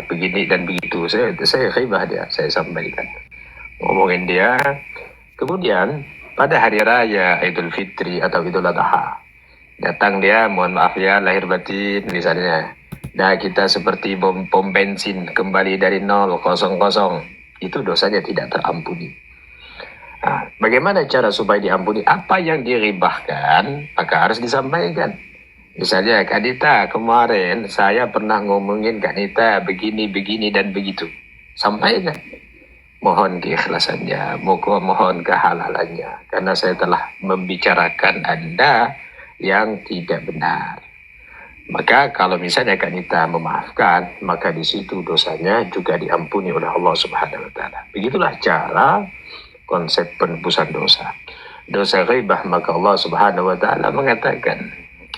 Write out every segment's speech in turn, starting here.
begini dan begitu. Saya khibah dia, saya sampaikan. Ngomongin dia. Kemudian pada hari raya Idul Fitri atau Idul Adha, datang dia, mohon maaf ya lahir batin misalnya. Nah kita seperti pom bensin kembali dari 0, kosong. Itu dosanya tidak terampuni. Nah, bagaimana cara supaya diampuni? Apa yang diribahkan maka harus disampaikan. Misalnya Kak Dita, kemarin saya pernah ngomongin Kak Dita begini dan begitu. Sampaikan. Mohon keikhlasannya, mohon kehalalannya. Karena saya telah membicarakan Anda yang tidak benar. Maka kalau misalnya Kak Dita memaafkan, maka di situ dosanya juga diampuni oleh Allah Subhanahu wa taala. Begitulah cara konsep penebusan dosa. Dosa ghibah, maka Allah Subhanahu wa taala mengatakan,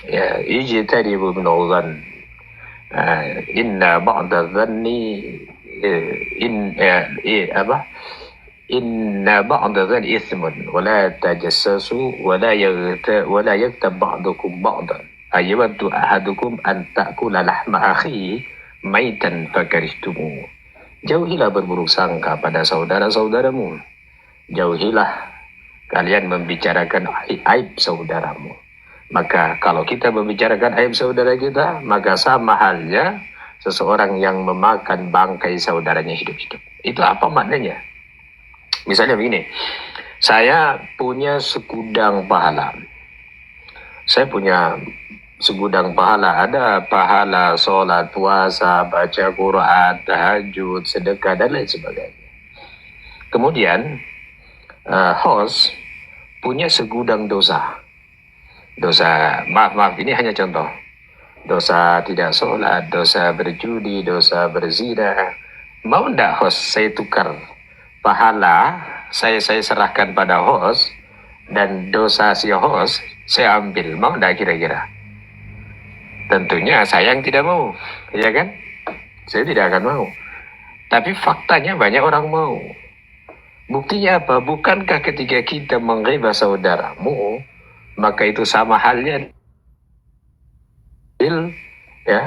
ya ijtanibu minadh dhann, inna ba'da dhanni inna ba'da dhanni ithmun wa la tajassasu wa la yaghtab ba'dukum ba'dan ayyawaddu ahadukum an ta'kula lahma akhi maitan fakarihtumu. Jauhilah berburuk sangka pada saudara-saudaramu, jauhilah kalian membicarakan aib saudaramu. Maka kalau kita membicarakan aib saudara kita, maka sama halnya seseorang yang memakan bangkai saudaranya hidup-hidup. Itu apa maknanya? Misalnya begini, saya punya segudang pahala. Saya punya segudang pahala. Ada pahala sholat, puasa, baca Quran, tahajud, sedekah, dan lain sebagainya. Kemudian, host punya segudang dosa. Dosa, maaf, ini hanya contoh. Dosa tidak sholat, dosa berjudi, dosa berzina. Mau ndak host saya tukar pahala, saya serahkan pada host, dan dosa si host saya ambil. Mau ndak kira-kira? Tentunya saya yang tidak mau, ya kan? Saya tidak akan mau. Tapi faktanya banyak orang mau. Buktinya apa? Bukankah ketika kita menghibah saudaramu, maka itu sama halnya ya,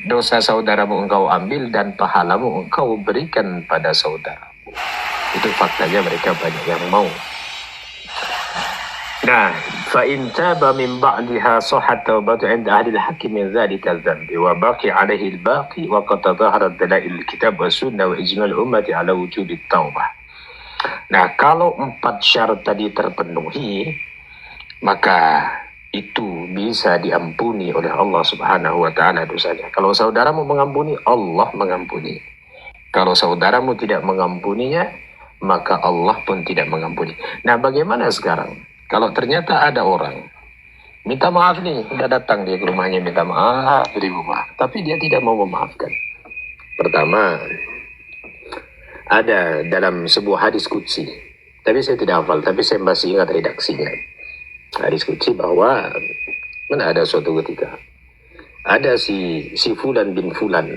dosa saudaramu engkau ambil dan pahalamu engkau berikan pada saudaramu. Itu faktanya mereka banyak yang mau. Nah, fa in taba min ba'daha sahhat taubatu 'inda ahli al-hakim min dhalika adh-dhanbi wa baqi 'alayhi al-baqi wa qad tadhaharat dalail al-kitab wa sunnah wa ijma' al-ummati 'ala wujub at-taubah. Nah, kalau 4 syarat tadi terpenuhi, maka itu bisa diampuni oleh Allah Subhanahu wa taala dosanya. Kalau saudaramu mengampuni, Allah mengampuni. Kalau saudaramu tidak mengampuninya, maka Allah pun tidak mengampuni. Nah, bagaimana sekarang? Kalau ternyata ada orang minta maaf nih, udah datang dia ke rumahnya minta maaf di rumah, tapi dia tidak mau memaafkan. Pertama, ada dalam sebuah hadis qudsi, tapi saya tidak hafal, tapi saya masih ingat redaksinya. Hadis qudsi bahwa mana ada suatu ketika ada si Fulan bin Fulan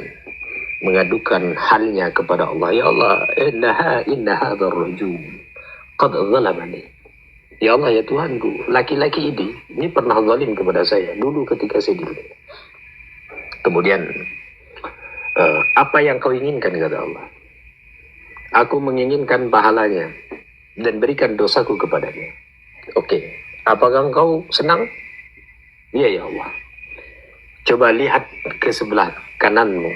mengadukan halnya kepada Allah. Ya Allah, inna hadzal rajul qad zalamani. Ya Allah, ya Tuhanku, laki-laki ini pernah zalim kepada saya dulu ketika saya di dunia. Kemudian apa yang kau inginkan, kata Allah? Aku menginginkan pahalanya dan berikan dosaku kepadanya. Oke. Apakah engkau senang? Iya ya Allah. Coba lihat ke sebelah kananmu.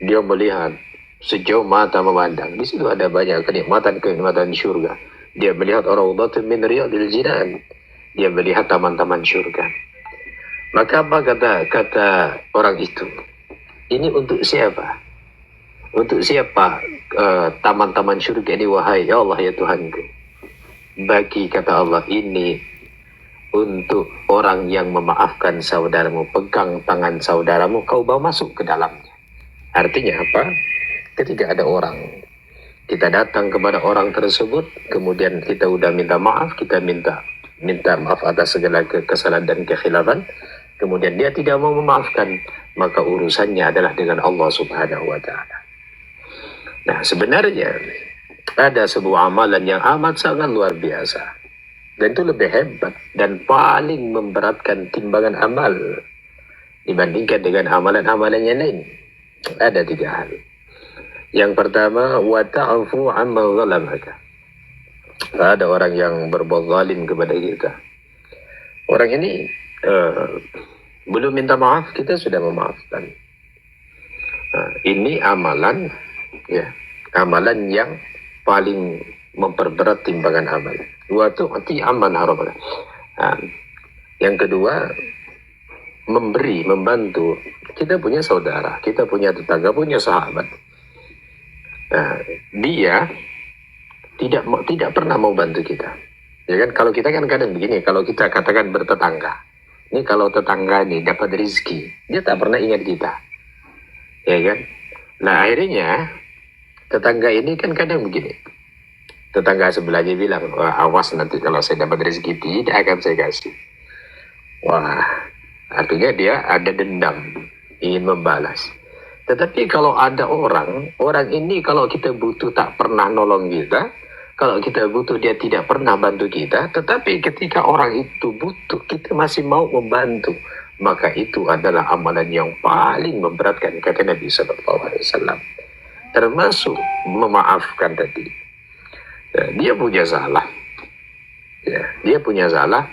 Dia melihat sejauh mata memandang. Di situ ada banyak kenikmatan syurga. Dia melihat raudhatun min riyadil jinan. Dia melihat taman-taman syurga. Maka apa kata orang itu? Ini untuk siapa? Untuk siapa taman-taman syurga ini, wahai ya Allah ya Tuhanku? Bagi, kata Allah, ini untuk orang yang memaafkan saudaramu. Pegang tangan saudaramu, kau bawa masuk ke dalamnya. Artinya apa? Ketika ada orang, kita datang kepada orang tersebut, kemudian kita udah minta maaf, kita minta maaf atas segala kesalahan dan kekhilafan, kemudian dia tidak mau memaafkan, maka urusannya adalah dengan Allah Subhanahu wa taala. Nah, sebenarnya ada sebuah amalan yang amat sangat luar biasa, dan itu lebih hebat dan paling memberatkan timbangan amal dibandingkan dengan amalan-amalan yang lain. Ada 3 hal. Yang pertama, wa ta'fu amma zalamaka. Ada orang yang berbuat zalim kepada kita. Orang ini belum minta maaf, kita sudah memaafkan. Ini amalan, ya, amalan yang paling memperberat timbangan amal. Wa tu'ti amman harabaka. Yang kedua, memberi, membantu. Kita punya saudara, kita punya tetangga, punya sahabat. Dia tidak pernah mau bantu kita. Ya kan, kalau kita kan kadang begini, kalau kita katakan bertetangga. Ini kalau tetangga ini dapat rezeki, dia tak pernah ingat kita. Ya kan? Nah, akhirnya tetangga ini kan kadang begini. Tetangga sebelahnya bilang, wah, awas nanti kalau saya dapat rezeki tidak akan saya kasih. Wah, artinya dia ada dendam, ingin membalas. Tetapi kalau ada orang ini kalau kita butuh tak pernah nolong kita, kalau kita butuh dia tidak pernah bantu kita, tetapi ketika orang itu butuh kita masih mau membantu, maka itu adalah amalan yang paling memberatkan, kata Nabi SAW. Termasuk memaafkan tadi. Ya, dia punya salah. Ya, dia punya salah.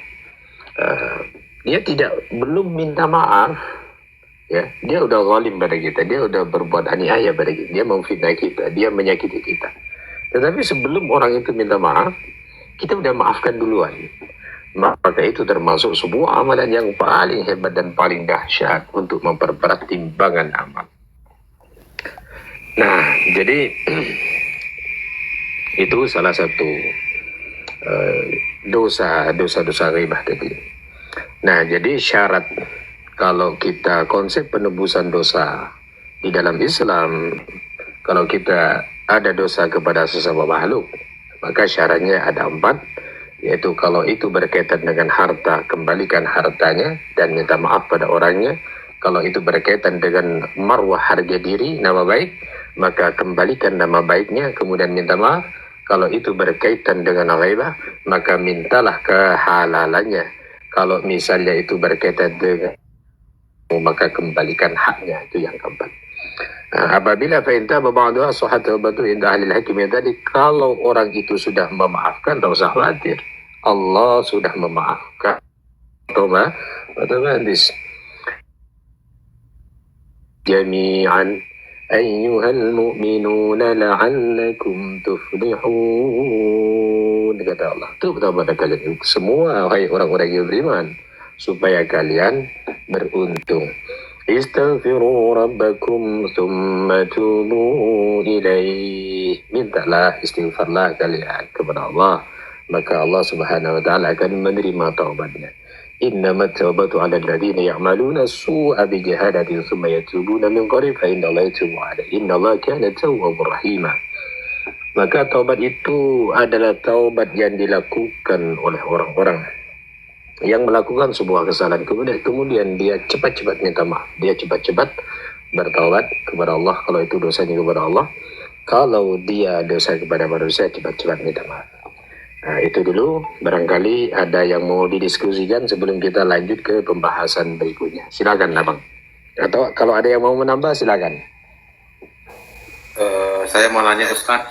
Dia belum minta maaf. Ya, dia udah zalim pada kita, dia udah berbuat aniaya pada kita, dia memfitnah kita, dia menyakiti kita. Tetapi sebelum orang itu minta maaf, kita udah maafkan duluan. Maka itu termasuk sebuah amalan yang paling hebat dan paling dahsyat untuk memperberat timbangan amal. Nah, jadi itu salah satu dosa ghibah tadi. Nah, jadi syarat kalau kita konsep penebusan dosa di dalam Islam, kalau kita ada dosa kepada sesama makhluk, maka syaratnya ada 4, yaitu kalau itu berkaitan dengan harta, kembalikan hartanya dan minta maaf pada orangnya. Kalau itu berkaitan dengan marwah, harga diri, nama baik, maka kembalikan nama baiknya, kemudian minta maaf. Kalau itu berkaitan dengan ghaibah, maka mintalah kehalalannya. Kalau misalnya itu berkaitan dengan, maka kembalikan haknya, itu yang keempat. Apabila fa'inta ba'duha sahhat tawbatu inda ahli al-hakim, jadi kalau orang itu sudah memaafkan, tak usah khawatir, Allah sudah memaafkan. Otomatis jami'an ayyuhal mu'minuna la'allakum tuflihun, kata Allah. Itu kepada kalian semua, hai orang-orang yang beriman, supaya kalian beruntung. Istaghfiru rabbakum thumma tubu ilaih. Mintalah, istighfarlah kalian kepada Allah, maka Allah Subhanahu wa ta'ala akan menerima taubatnya. Innamat taubatu 'ala alladziina ya'maluna as-su'a bi jahalatin thumma yatubuna min qarib fa innallaha yatubu 'alaihim. Innallaha kana tawwabur rahima. Maka taubat itu adalah taubat yang dilakukan oleh orang-orang yang melakukan sebuah kesalahan, kemudian dia cepat-cepat minta maaf, dia cepat-cepat bertaubat kepada Allah kalau itu dosanya kepada Allah. Kalau dia dosa kepada manusia, cepat-cepat minta maaf. Nah, itu dulu, barangkali ada yang mau didiskusikan sebelum kita lanjut ke pembahasan berikutnya. Silakan, Abang. Atau kalau ada yang mau menambah, silakan. Saya mau nanya Ustaz.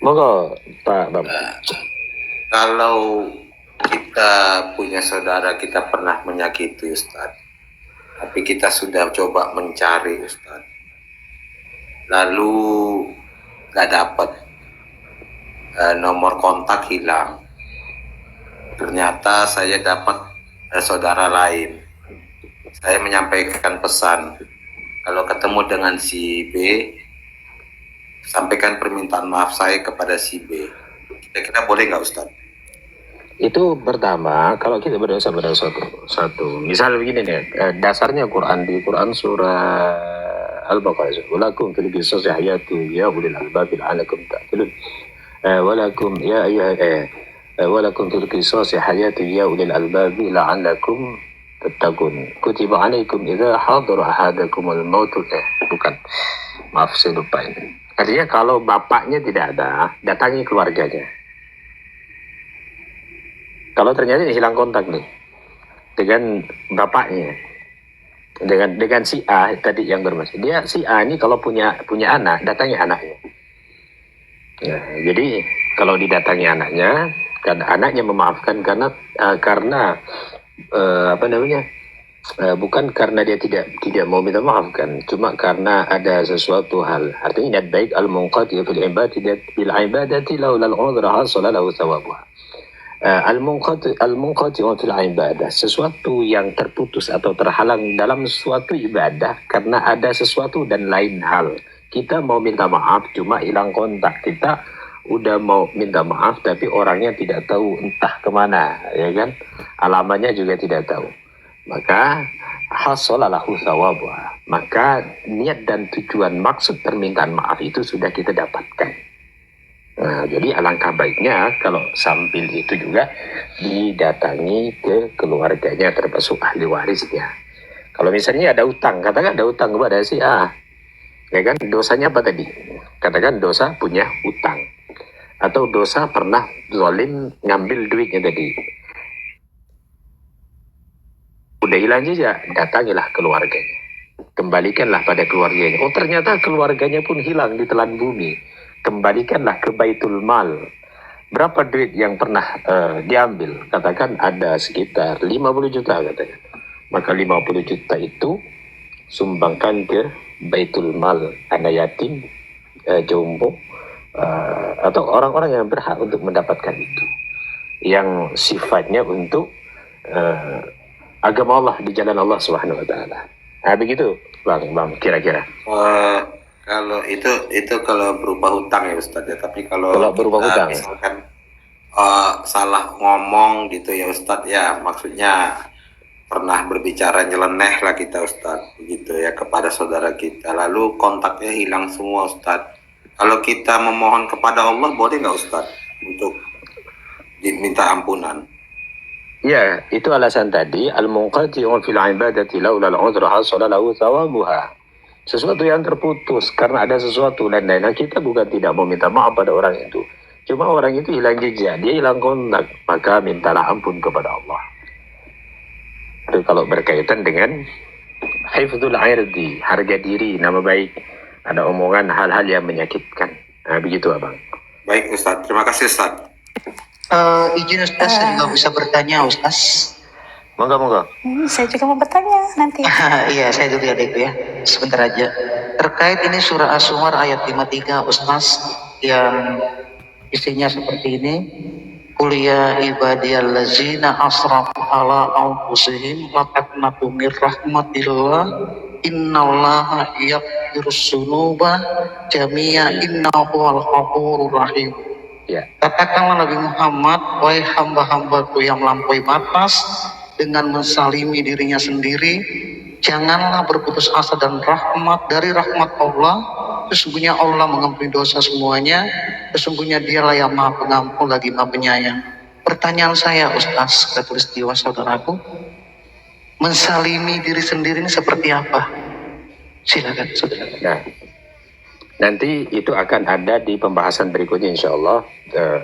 Monggo, Pak Bang. Kalau kita punya saudara kita pernah menyakiti Ustaz, tapi kita sudah coba mencari Ustaz, lalu gak dapat, nomor kontak hilang. Ternyata saya dapat saudara lain. Saya menyampaikan pesan, kalau ketemu dengan si B, sampaikan permintaan maaf saya kepada si B. Kira-kira boleh nggak Ustaz? Itu pertama, kalau kita berdosa pada satu. Misal begini nih, dasarnya Quran, di Quran surah Al-Baqarah, walakum fil qisasi hayatun ya ulil albab la'allakum ta'qilun. Walakum ya walakum fil qisasi hayatun ya ulil albab la'allakum tattaqun. Kutiba 'alaikum idza hadara ahadakum al-maut. Bukan. Maaf, saya lupa ini. Artinya kalau bapaknya tidak ada, datangi keluarganya. Kalau ternyata hilang kontak nih dengan bapaknya, dengan si A tadi yang bermasalah. Dia si A ini kalau punya anak, datangi anaknya. Ya, jadi kalau didatangi anaknya, kan anaknya memaafkan karena apa namanya? Bukan karena dia tidak mau minta maaf kan, cuma karena ada sesuatu hal. Artinya niat baik al-munqati fil ibadati laula al-udhra hasala lahu thawabuha. Al-munqati fil ibadah, sesuatu yang terputus atau terhalang dalam suatu ibadah karena ada sesuatu dan lain hal. Kita mau minta maaf cuma hilang kontak. Kita udah mau minta maaf tapi orangnya tidak tahu entah kemana, ya kan? Alamannya juga tidak tahu. Maka hasolalahu thawabuha. Maka niat dan tujuan maksud permintaan maaf itu sudah kita dapatkan. Nah, jadi alangkah baiknya kalau sambil itu juga didatangi ke keluarganya termasuk ahli warisnya. Kalau misalnya ada utang, katakan ada utang kepada si A, ya kan, dosanya apa tadi? Katakan dosa punya utang atau dosa pernah zalim ngambil duitnya tadi. Udah hilang jejak, datangilah keluarganya, kembalikanlah pada keluarganya. Oh ternyata keluarganya pun hilang di telan bumi, kembalikanlah ke Baitul Mal. Berapa duit yang pernah diambil? Katakan ada sekitar 50 juta katakan. Maka 50 juta itu sumbangkan ke Baitul Mal, anak yatim, jombo, atau orang-orang yang berhak untuk mendapatkan itu, yang sifatnya untuk agama Allah, di jalan Allah Subhanahu wa taala. Nah, begitu, Bang, kira-kira. Kalau itu kalau berupa hutang ya Ustadz ya, tapi kalau berupa hutang misalkan salah ngomong gitu ya Ustadz ya, maksudnya pernah berbicara nyeleneh lah kita Ustadz begitu ya kepada saudara kita, lalu kontaknya hilang semua Ustadz. Kalau kita memohon kepada Allah boleh nggak Ustadz untuk diminta ampunan? Ya, itu alasan tadi al-munqati'u fil ibadati laula al-udhra hasala lahu thawabuha. Sesuatu yang terputus karena ada sesuatu dan lain-lain. Kita bukan tidak mau minta maaf pada orang itu. Cuma orang itu hilang jejak, dia hilang kontak, maka mintalah ampun kepada Allah. Itu kalau berkaitan dengan hifdzul irdi, harga diri, nama baik, ada omongan hal-hal yang menyakitkan. Nah, begitu Abang. Baik Ustadz, terima kasih Ustadz. Izin Ustaz, saya juga bisa bertanya Ustaz. Monggo. Saya juga mau bertanya nanti. Iya, saya dulu ya Deku ya. Sebentar aja. Terkait ini surah As-Zumar ayat 53 Ustaz, yang isinya seperti ini. Qul ya ibadiyallazina asrafu ala anfusihim la taqnatu mir rahmatillah innallaha yaghfiruz dzunuba jami'a innahu huwal ghafurur rahim. Ya. Katakanlah Nabi Muhammad, wahai hamba-hambaku yang melampaui batas dengan mensalimi dirinya sendiri, janganlah berputus asa dan dari rahmat Allah. Sesungguhnya Allah mengampuni dosa semuanya. Sesungguhnya Dialah yang Maha Pengampun lagi Maha Penyayang. Pertanyaan saya Ustaz, khatulistiwa saudaraku, mensalimi diri sendiri ini seperti apa? Silakan saudara. Nah, nanti itu akan ada di pembahasan berikutnya insya Allah.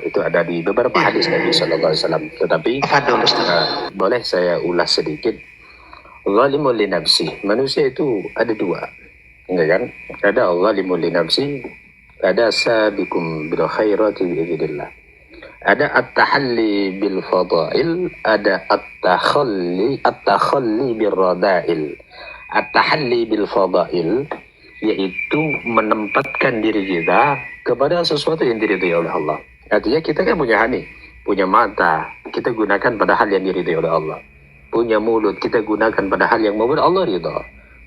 Itu ada di beberapa hadis Nabi Sallallahu Alaihi Wasallam. Tetapi boleh saya ulas sedikit. Zalimul li nafsi. Manusia itu ada dua, enggak kan? Ada zalimul li nafsi, ada sabiqum bil khairati biidznillah. Ada at-tahalli bil fadail, ada at-takhalli bil radail. At-tahalli bil fadail yaitu menempatkan diri kita kepada sesuatu yang diridhai oleh Allah. Artinya kita kan punya hati, punya mata, kita gunakan pada hal yang diridhai oleh Allah. Punya mulut, kita gunakan pada hal yang membuat Allah ridha.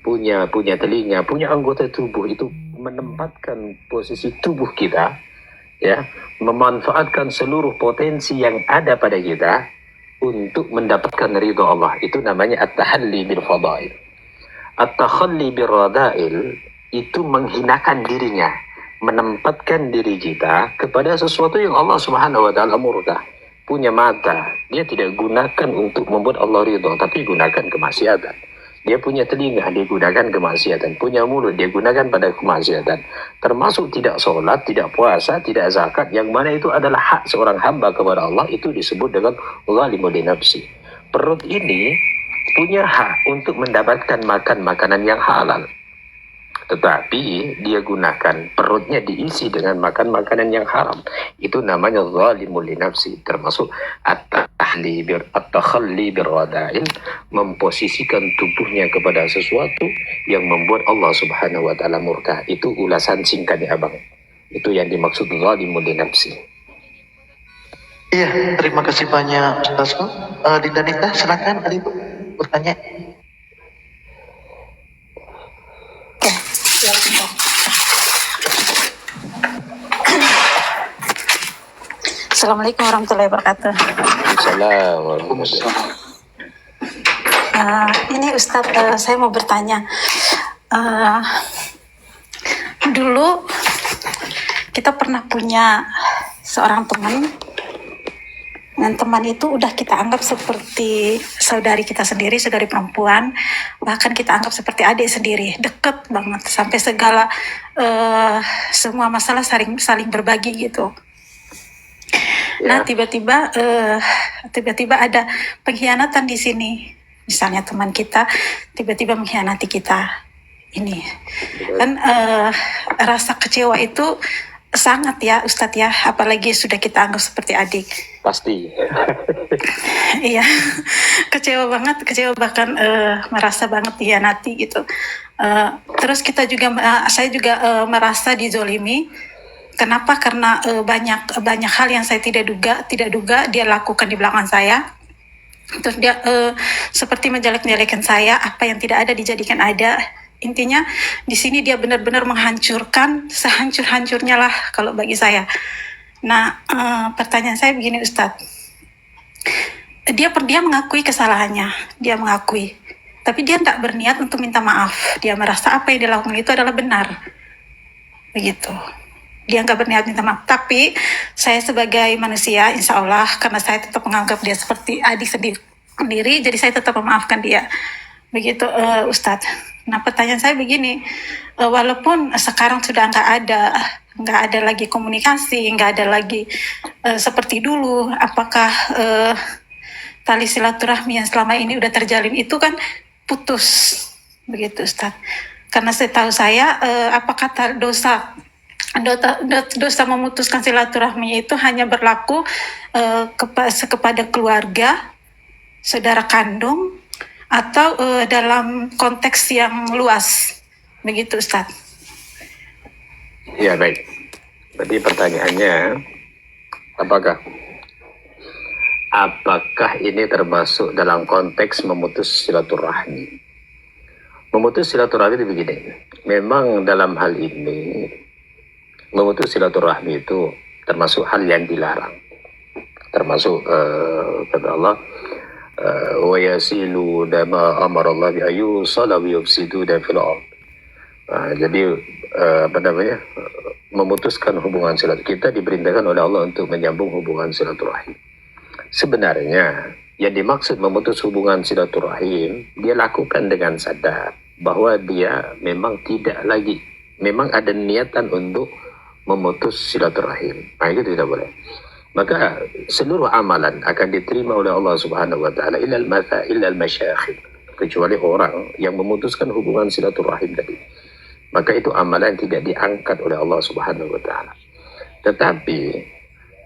Punya telinga, punya anggota tubuh, itu menempatkan posisi tubuh kita, ya, memanfaatkan seluruh potensi yang ada pada kita untuk mendapatkan ridha Allah. Itu namanya at-tahalli bil fadail. At-takhalli bil radail itu menghinakan dirinya, menempatkan diri kita kepada sesuatu yang Allah Subhanahu wa taala murka. Punya mata, dia tidak gunakan untuk membuat Allah ridha, tapi gunakan kemaksiatan. Dia punya telinga, dia gunakan kemaksiatan. Punya mulut, dia gunakan pada kemaksiatan. Termasuk tidak sholat, tidak puasa, tidak zakat, yang mana itu adalah hak seorang hamba kepada Allah, itu disebut dengan zalimul li nafsi. Perut ini punya hak untuk mendapatkan makan makanan yang halal. Tetapi dia gunakan perutnya diisi dengan makan makanan yang haram. Itu namanya zalimul li nafsi, termasuk at-takhalli birrada'in, memposisikan tubuhnya kepada sesuatu yang membuat Allah Subhanahu wa taala murka. Itu ulasan singkatnya Abang. Itu yang dimaksud zalimul li nafsi. Iya, terima kasih banyak Ustazku. Dinda Nita, silakan tadi Bu bertanya. Oke, siap, siap. Assalamualaikum warahmatullahi wabarakatuh. Salam warahmatullahi wabarakatuh. Ini Ustadz, saya mau bertanya. Dulu kita pernah punya seorang teman, dan teman itu udah kita anggap seperti saudari kita sendiri, saudari perempuan, bahkan kita anggap seperti adik sendiri, deket banget, sampai segala semua masalah saling berbagi gitu. Nah, tiba-tiba ada pengkhianatan di sini. Misalnya teman kita tiba-tiba mengkhianati kita. Ini kan rasa kecewa itu sangat ya Ustadz ya, apalagi sudah kita anggap seperti adik. Pasti. Iya, kecewa banget, bahkan merasa banget dikhianati gitu. Terus saya juga merasa dizolimi. Kenapa? Karena banyak hal yang saya tidak duga dia lakukan di belakang saya. Terus dia seperti menjelek-jelekan saya, apa yang tidak ada dijadikan ada. Intinya di sini dia benar-benar menghancurkan, sehancur-hancurnya lah kalau bagi saya. Nah, pertanyaan saya begini Ustadz, dia mengakui kesalahannya, dia mengakui, tapi dia tidak berniat untuk minta maaf. Dia merasa apa yang dia lakukan itu adalah benar, begitu. Dia nggak berniat minta maaf. Tapi saya sebagai manusia, insya Allah, karena saya tetap menganggap dia seperti adik sendiri, jadi saya tetap memaafkan dia. Begitu Ustadz. Nah, pertanyaan saya begini, walaupun sekarang sudah nggak ada lagi komunikasi, nggak ada lagi seperti dulu, apakah tali silaturahmi yang selama ini udah terjalin itu kan putus, begitu Ustadz? Karena setahu saya, apakah dosa memutuskan silaturahmi itu hanya berlaku kepada keluarga, saudara kandung, atau dalam konteks yang luas, begitu Ustaz? Ya baik. Berarti pertanyaannya, apakah ini termasuk dalam konteks memutus silaturahmi? Memutus silaturahmi itu begini. Memang dalam hal ini memutus silaturahmi itu termasuk hal yang dilarang. Termasuk kata Allah, wa yasilu dama amara Allah bi ayu salawi yufsidu dan fil ard. Jadi memutuskan hubungan silaturahmi, kita diperintahkan oleh Allah untuk menyambung hubungan silaturahim. Sebenarnya yang dimaksud memutus hubungan silaturahim, dia lakukan dengan sadar bahwa dia memang memang ada niatan untuk memutus silaturahim. Itu tidak boleh. Maka seluruh amalan akan diterima oleh Allah Subhanahu wa taala illal masyayikh, kecuali orang yang memutuskan hubungan silaturahim tadi. Maka itu amalan tidak diangkat oleh Allah Subhanahu wa taala. Tetapi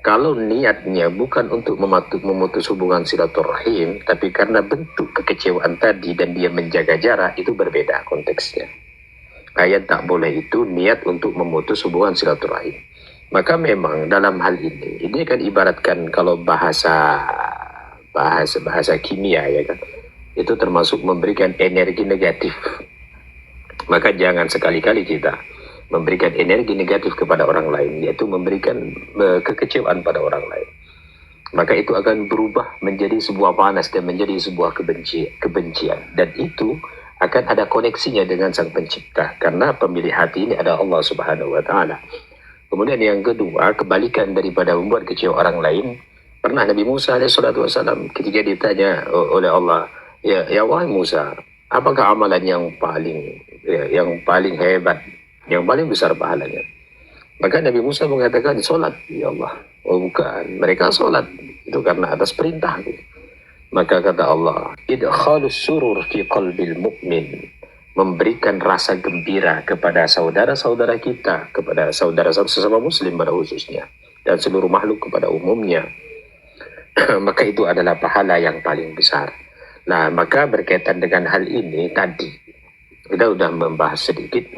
kalau niatnya bukan untuk memutus hubungan silaturahim, tapi karena bentuk kekecewaan tadi dan dia menjaga jarak, itu berbeda konteksnya. Ayat tak boleh itu niat untuk memutus hubungan silaturahim. Maka memang dalam hal ini kan ibaratkan kalau bahasa kimia ya kan, itu termasuk memberikan energi negatif. Maka jangan sekali-kali kita memberikan energi negatif kepada orang lain, yaitu memberikan kekecewaan pada orang lain. Maka itu akan berubah menjadi sebuah panas dan menjadi sebuah kebencian. Dan itu akan ada koneksinya dengan Sang Pencipta, karena pemilik hati ini adalah Allah Subhanahu wa taala. Kemudian yang kedua, kebalikan daripada membuat kecewa orang lain. Pernah Nabi Musa alaihissalam ketika ditanya oleh Allah, ya wahai Musa, apakah amalan yang paling hebat, yang paling besar pahalanya? Maka Nabi Musa mengatakan, solat. Ya Allah. Oh bukan, mereka solat itu karena atas perintahku. Maka kata Allah, idkhalus surur fi qalbil mu'min, memberikan rasa gembira kepada saudara-saudara kita, kepada saudara-saudara sesama muslim pada khususnya, dan seluruh makhluk pada umumnya, maka itu adalah pahala yang paling besar. Nah, maka berkaitan dengan hal ini tadi kita sudah membahas sedikit.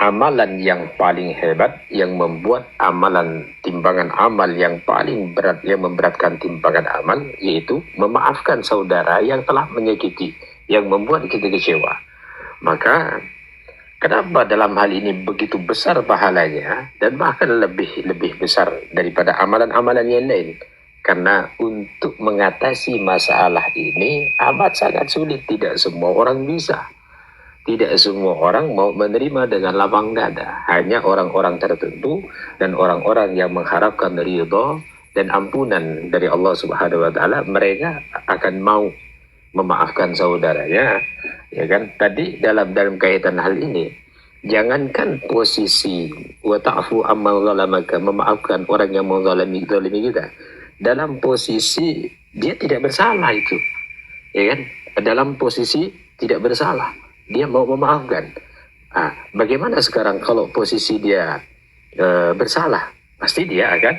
Amalan yang paling hebat yang membuat amalan timbangan amal yang paling berat, yang memberatkan timbangan amal, yaitu memaafkan saudara yang telah menyakiti, yang membuat kita kecewa. Maka kenapa dalam hal ini begitu besar pahalanya dan bahkan lebih besar daripada amalan-amalan yang lain? Karena untuk mengatasi masalah ini amat sangat sulit, tidak semua orang bisa. Tidak semua orang mau menerima dengan lapang dada. Hanya orang-orang tertentu dan orang-orang yang mengharapkan ridha dan ampunan dari Allah Subhanahu wa taala, mereka akan mau memaafkan saudaranya, ya kan? Tadi dalam kaitan hal ini, jangankan posisi wa ta'fu amman zalamaka, memaafkan orang yang menzalimi kita, dalam posisi dia tidak bersalah itu, ya kan? Dalam posisi tidak bersalah, dia mau memaafkan. Bagaimana sekarang kalau posisi dia bersalah? Pasti dia akan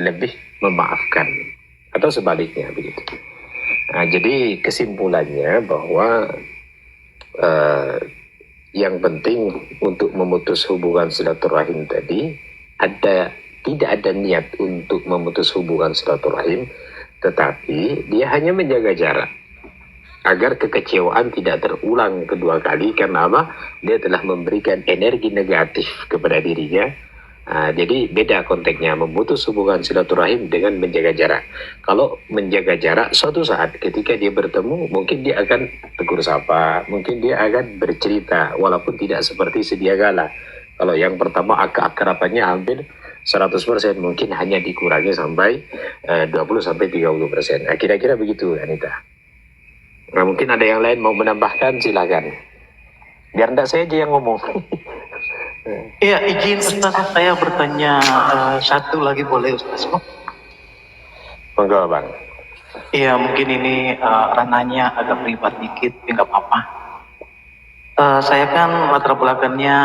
lebih memaafkan, atau sebaliknya begitu. Jadi kesimpulannya bahwa yang penting untuk memutus hubungan silaturahim tadi, tidak ada niat untuk memutus hubungan silaturahim, tetapi dia hanya menjaga jarak agar kekecewaan tidak terulang kedua kali. Karena apa? Dia telah memberikan energi negatif kepada dirinya. Jadi beda konteksnya memutus hubungan silaturahim dengan menjaga jarak. Kalau menjaga jarak, suatu saat ketika dia bertemu, mungkin dia akan tegur sapa, mungkin dia akan bercerita walaupun tidak seperti sedia kala. Kalau yang pertama keakrabannya hampir 100%, mungkin hanya dikurangi sampai 20-30%. Kira-kira begitu, Anita. Mungkin ada yang lain mau menambahkan, silakan. Biar enggak saya aja yang ngomong. Iya, izin Ustaz, saya bertanya satu lagi boleh Ustaz? Monggo, Bang. Iya, mungkin ini ranahnya agak privat dikit, tapi nggak apa-apa. Saya kan latar belakangnya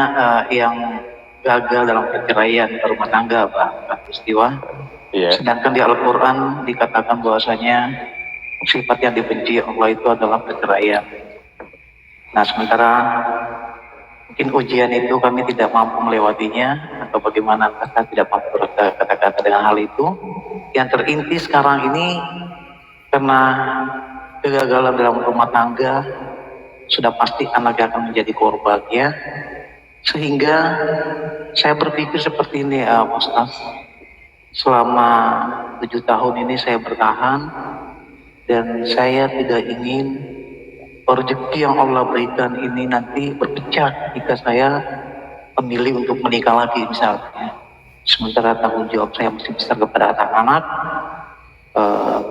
yang gagal dalam perceraian rumah tangga, Pak, peristiwa. Iya. Sedangkan di Al-Quran dikatakan bahwasanya sifat yang dibenci Allah itu adalah perceraian. Nah, sementara mungkin ujian itu kami tidak mampu melewatinya, atau bagaimana kita tidak mampu berkata-kata dengan hal itu. Yang terinti sekarang ini karena kegagalan dalam rumah tangga, sudah pasti anak akan menjadi korbannya. Sehingga saya berpikir seperti ini, Ustaz. Selama 7 tahun ini saya bertahan, dan saya tidak ingin rezeki yang Allah berikan ini nanti berpecah jika saya memilih untuk menikah lagi misalnya. Sementara tanggung jawab saya masih besar kepada anak-anak.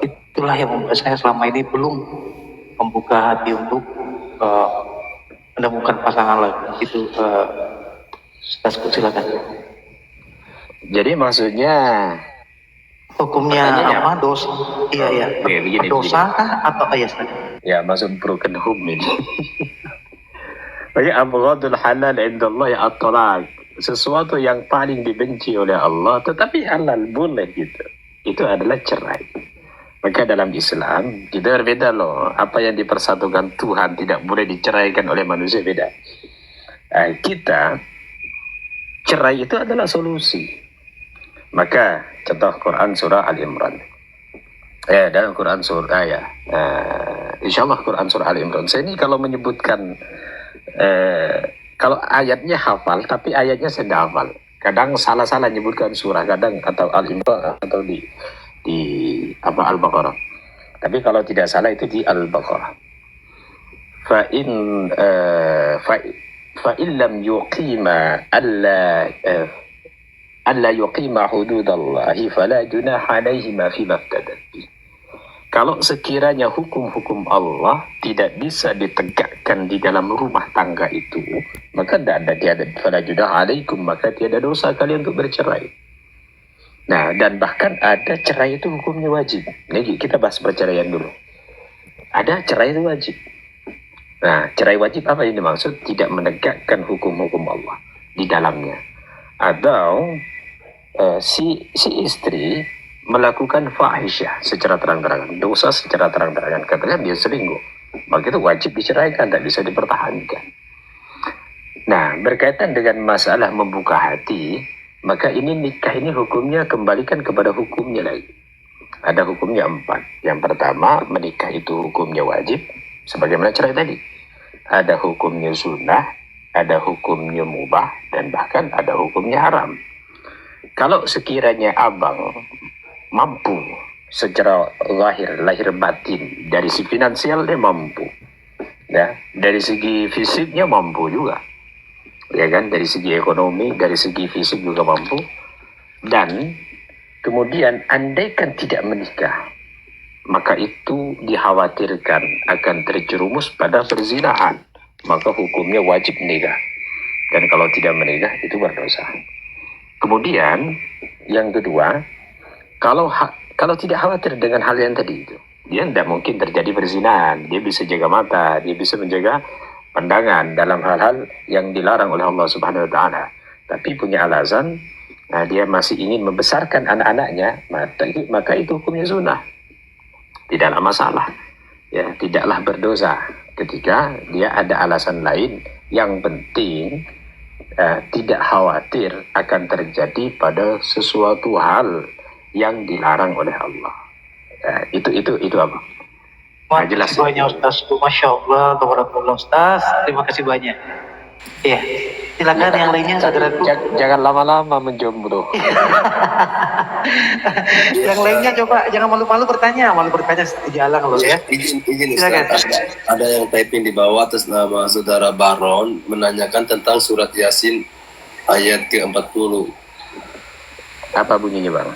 Itulah yang membuat saya selama ini belum membuka hati untuk menemukan pasangan lagi. Itu silakan. Jadi maksudnya hukumnya apa? Dosa? Iya. Begini. Dosa kah atau ayat? Ya, masuk broken home ini. Bagi abghadul halal indallah ya at-talaq. Sesuatu yang paling dibenci oleh Allah tetapi halal, boleh gitu. Itu adalah cerai. Maka dalam Islam kita berbeda loh. Apa yang dipersatukan Tuhan tidak boleh diceraikan oleh manusia, beda. Kita cerai itu adalah solusi. Maka contoh Quran surah Al-Imran. Dalam Quran surah insyaallah Quran surah Al-Imran. Saya ini kalau menyebutkan kalau ayatnya hafal, tapi ayatnya saya tidak hafal. Kadang salah-salah menyebutkan surah, kadang atau Al-Imran atau di Al-Baqarah. Tapi kalau tidak salah itu di Al-Baqarah. Fa in lam yuqima alla yuqima hududallahi fala junaha alaihima fima iftadat. Kalau sekiranya hukum-hukum Allah tidak bisa ditegakkan di dalam rumah tangga itu, maka tidak ada fala junaha alaikum, maka tiada dosa kalian untuk bercerai. Nah, dan bahkan ada cerai itu hukumnya wajib. Nih kita bahas perceraian dulu. Ada cerai itu wajib. Nah, cerai wajib apa yang dimaksud? Tidak menegakkan hukum-hukum Allah di dalamnya. Atau si istri melakukan fahisyah secara terang-terangan, dosa secara terang-terangan, katakan dia selingkuh, maka itu wajib diceraikan, tak bisa dipertahankan. Nah, berkaitan dengan masalah membuka hati, maka ini nikah ini hukumnya kembalikan kepada hukumnya lagi. Ada hukumnya 4. Yang pertama, menikah itu hukumnya wajib, sebagaimana cerai tadi. Ada hukumnya sunnah, ada hukumnya mubah, dan bahkan ada hukumnya haram. Kalau sekiranya abang mampu secara lahir batin, dari segi finansial dia mampu, ya, dari segi fisiknya mampu juga, ya kan, dari segi ekonomi, dari segi fisik juga mampu, dan kemudian andaikan tidak menikah, maka itu dikhawatirkan akan terjerumus pada perzinahan, maka hukumnya wajib menikah, dan kalau tidak menikah itu berdosa. Kemudian yang kedua, kalau tidak khawatir dengan hal yang tadi itu, dia tidak mungkin terjadi perzinahan. Dia bisa jaga mata, dia bisa menjaga pandangan dalam hal-hal yang dilarang oleh Allah Subhanahu Wa Taala. Tapi punya alasan, dia masih ingin membesarkan anak-anaknya, maka itu hukumnya sunnah. Tidaklah masalah, ya, tidaklah berdosa ketika dia ada alasan lain. Yang penting tidak khawatir akan terjadi pada sesuatu hal yang dilarang oleh Allah. Itu apa? Nah, jelas. Terima kasih banyak Ustaz. Masya Allah, tabarakallah Ustaz. Terima kasih banyak. Iya, silakan yang lainnya saudaraku. Jangan lama-lama menjomblo. Yang lainnya coba jangan malu-malu bertanya sejalan loh ya. Izin Ustaz, ada yang typing di bawah atas nama saudara Baron menanyakan tentang surat Yasin ayat ke-40. Apa bunyinya, Bang?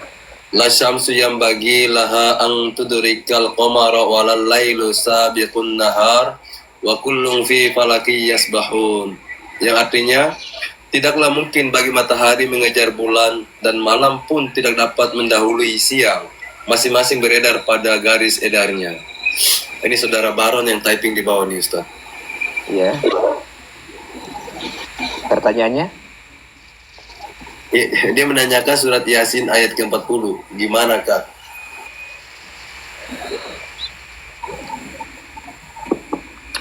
La syamsu yambagi laha ang tudrikal qamara walal lailu sabiqun nahar wa kullun fi falaki yasbahun. Yang artinya, tidaklah mungkin bagi matahari mengejar bulan dan malam pun tidak dapat mendahului siang. Masing-masing beredar pada garis edarnya. Ini saudara Baron yang typing di bawah nih, Ustaz. Iya. Pertanyaannya? Dia menanyakan surat Yasin ayat ke-40. Gimana, Kak?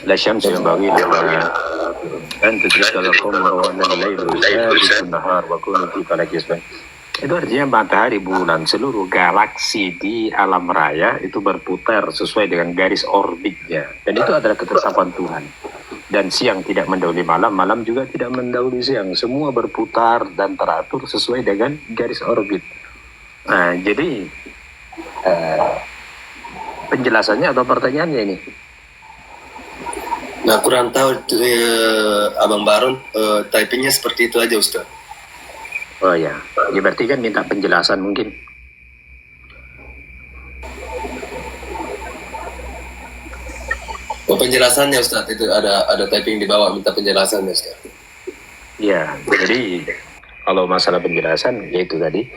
La syamsu yanbaghi laha an tudrika al-qamara wa al-lailu sabiqun nahar wa kullun fi falakin yasbahun. Itu artinya matahari, bulan, seluruh galaksi di alam raya itu berputar sesuai dengan garis orbitnya. Dan itu adalah ketetapan Tuhan. Dan siang tidak mendahului malam, malam juga tidak mendahului siang. Semua berputar dan teratur sesuai dengan garis orbit. Nah, jadi penjelasannya atau pertanyaannya ini? Nah, kurang tahu Abang Baron typingnya seperti itu aja, Ustaz. Oh ya, ya berarti kan minta penjelasan mungkin. Oh, penjelasannya Ustaz, itu ada typing di bawah minta penjelasannya, Ustaz. Ya, jadi kalau masalah penjelasan yaitu tadi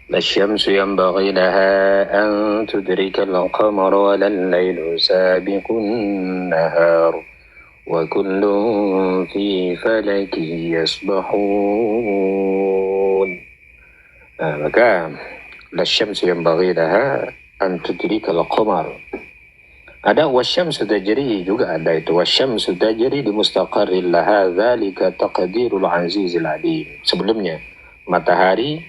الشمس ينبغي لها أن تدرك القمر ولا الليل سابق النهار وكل في فلك يسبحون. maka الشمس ينبغي لها أن تدرك القمر. Ada wasyamsu tajri juga ada itu. Wasyamsu tajri di mustaqarril laha dzalika taqdirul azizil alim. Sebelumnya matahari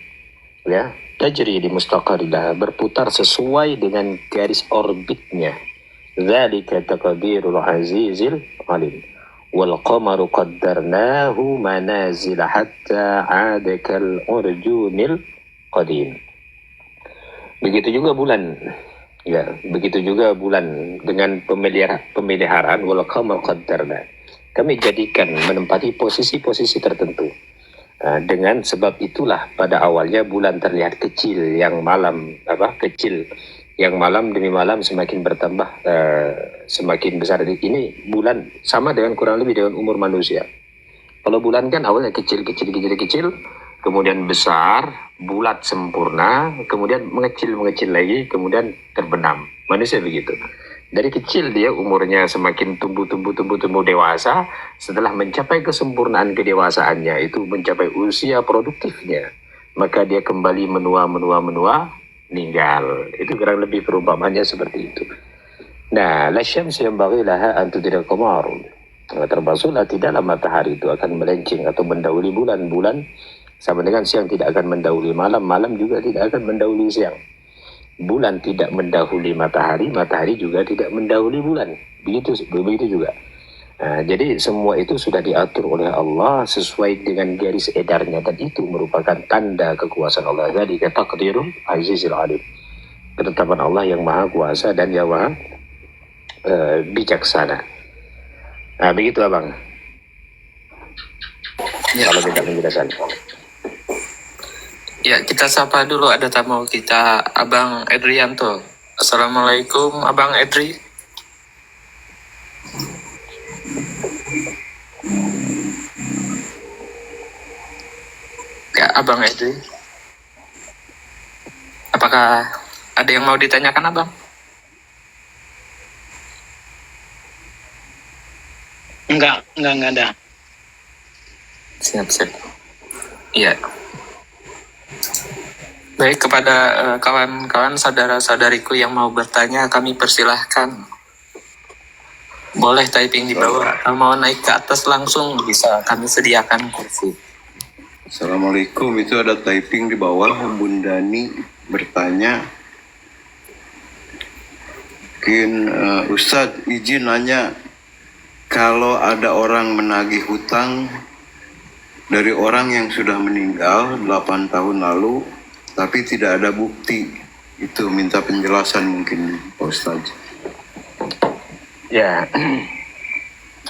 ya tajri di mustaqarril laha berputar sesuai dengan garis orbitnya. Dzalika taqdirul azizil alim. Wal qamaru qaddarnahu manazil hatta 'ada kal urjunil qadim. Begitu juga bulan. Ya, begitu juga bulan dengan pemeliharaan wal qamar qaddarna. Kami jadikan menempati posisi-posisi tertentu. Dengan sebab itulah pada awalnya bulan terlihat kecil, yang malam kecil, yang malam demi malam semakin bertambah, semakin besar. Ini bulan sama dengan kurang lebih dengan umur manusia. Kalau bulan kan awalnya kecil, kemudian besar, bulat sempurna, kemudian mengecil lagi, kemudian terbenam. Manusia begitu. Dari kecil dia umurnya semakin tumbuh dewasa, setelah mencapai kesempurnaan kedewasaannya, itu mencapai usia produktifnya, maka dia kembali menua, meninggal. Itu kurang lebih perumpamannya seperti itu. Nah, la syamsu yanbaghi laha an tudrika al-qamar. Termasuklah tidaklah matahari itu akan melenceng atau mendahului bulan sama dengan siang tidak akan mendahului malam juga tidak akan mendahului siang. Bulan tidak mendahului matahari, matahari juga tidak mendahului bulan. Begitu juga. Nah, jadi semua itu sudah diatur oleh Allah sesuai dengan garis edarnya, dan itu merupakan tanda kekuasaan Allah. Jadi taqdirul azizil alim. Ketetapan Allah yang maha kuasa dan yang maha bijaksana. Nah, begitu abang. Ya. Kalau tidak menjelaskan. Ya, kita sapa dulu, ada tamu kita, Abang Edrianto. Assalamualaikum, Abang Edri. Ya, Abang Edri. Apakah ada yang mau ditanyakan, Abang? Enggak ada. Siap. Iya. Baik, kepada kawan-kawan, saudara-saudariku yang mau bertanya, kami persilahkan. Boleh typing di bawah, atau mau naik ke atas langsung, bisa kami sediakan kursi. Assalamualaikum, itu ada typing di bawah. Bundani bertanya, mungkin Ustadz izin nanya, kalau ada orang menagih hutang dari orang yang sudah meninggal 8 tahun lalu, tapi tidak ada bukti, itu minta penjelasan mungkin Pak Ustadz. Ya,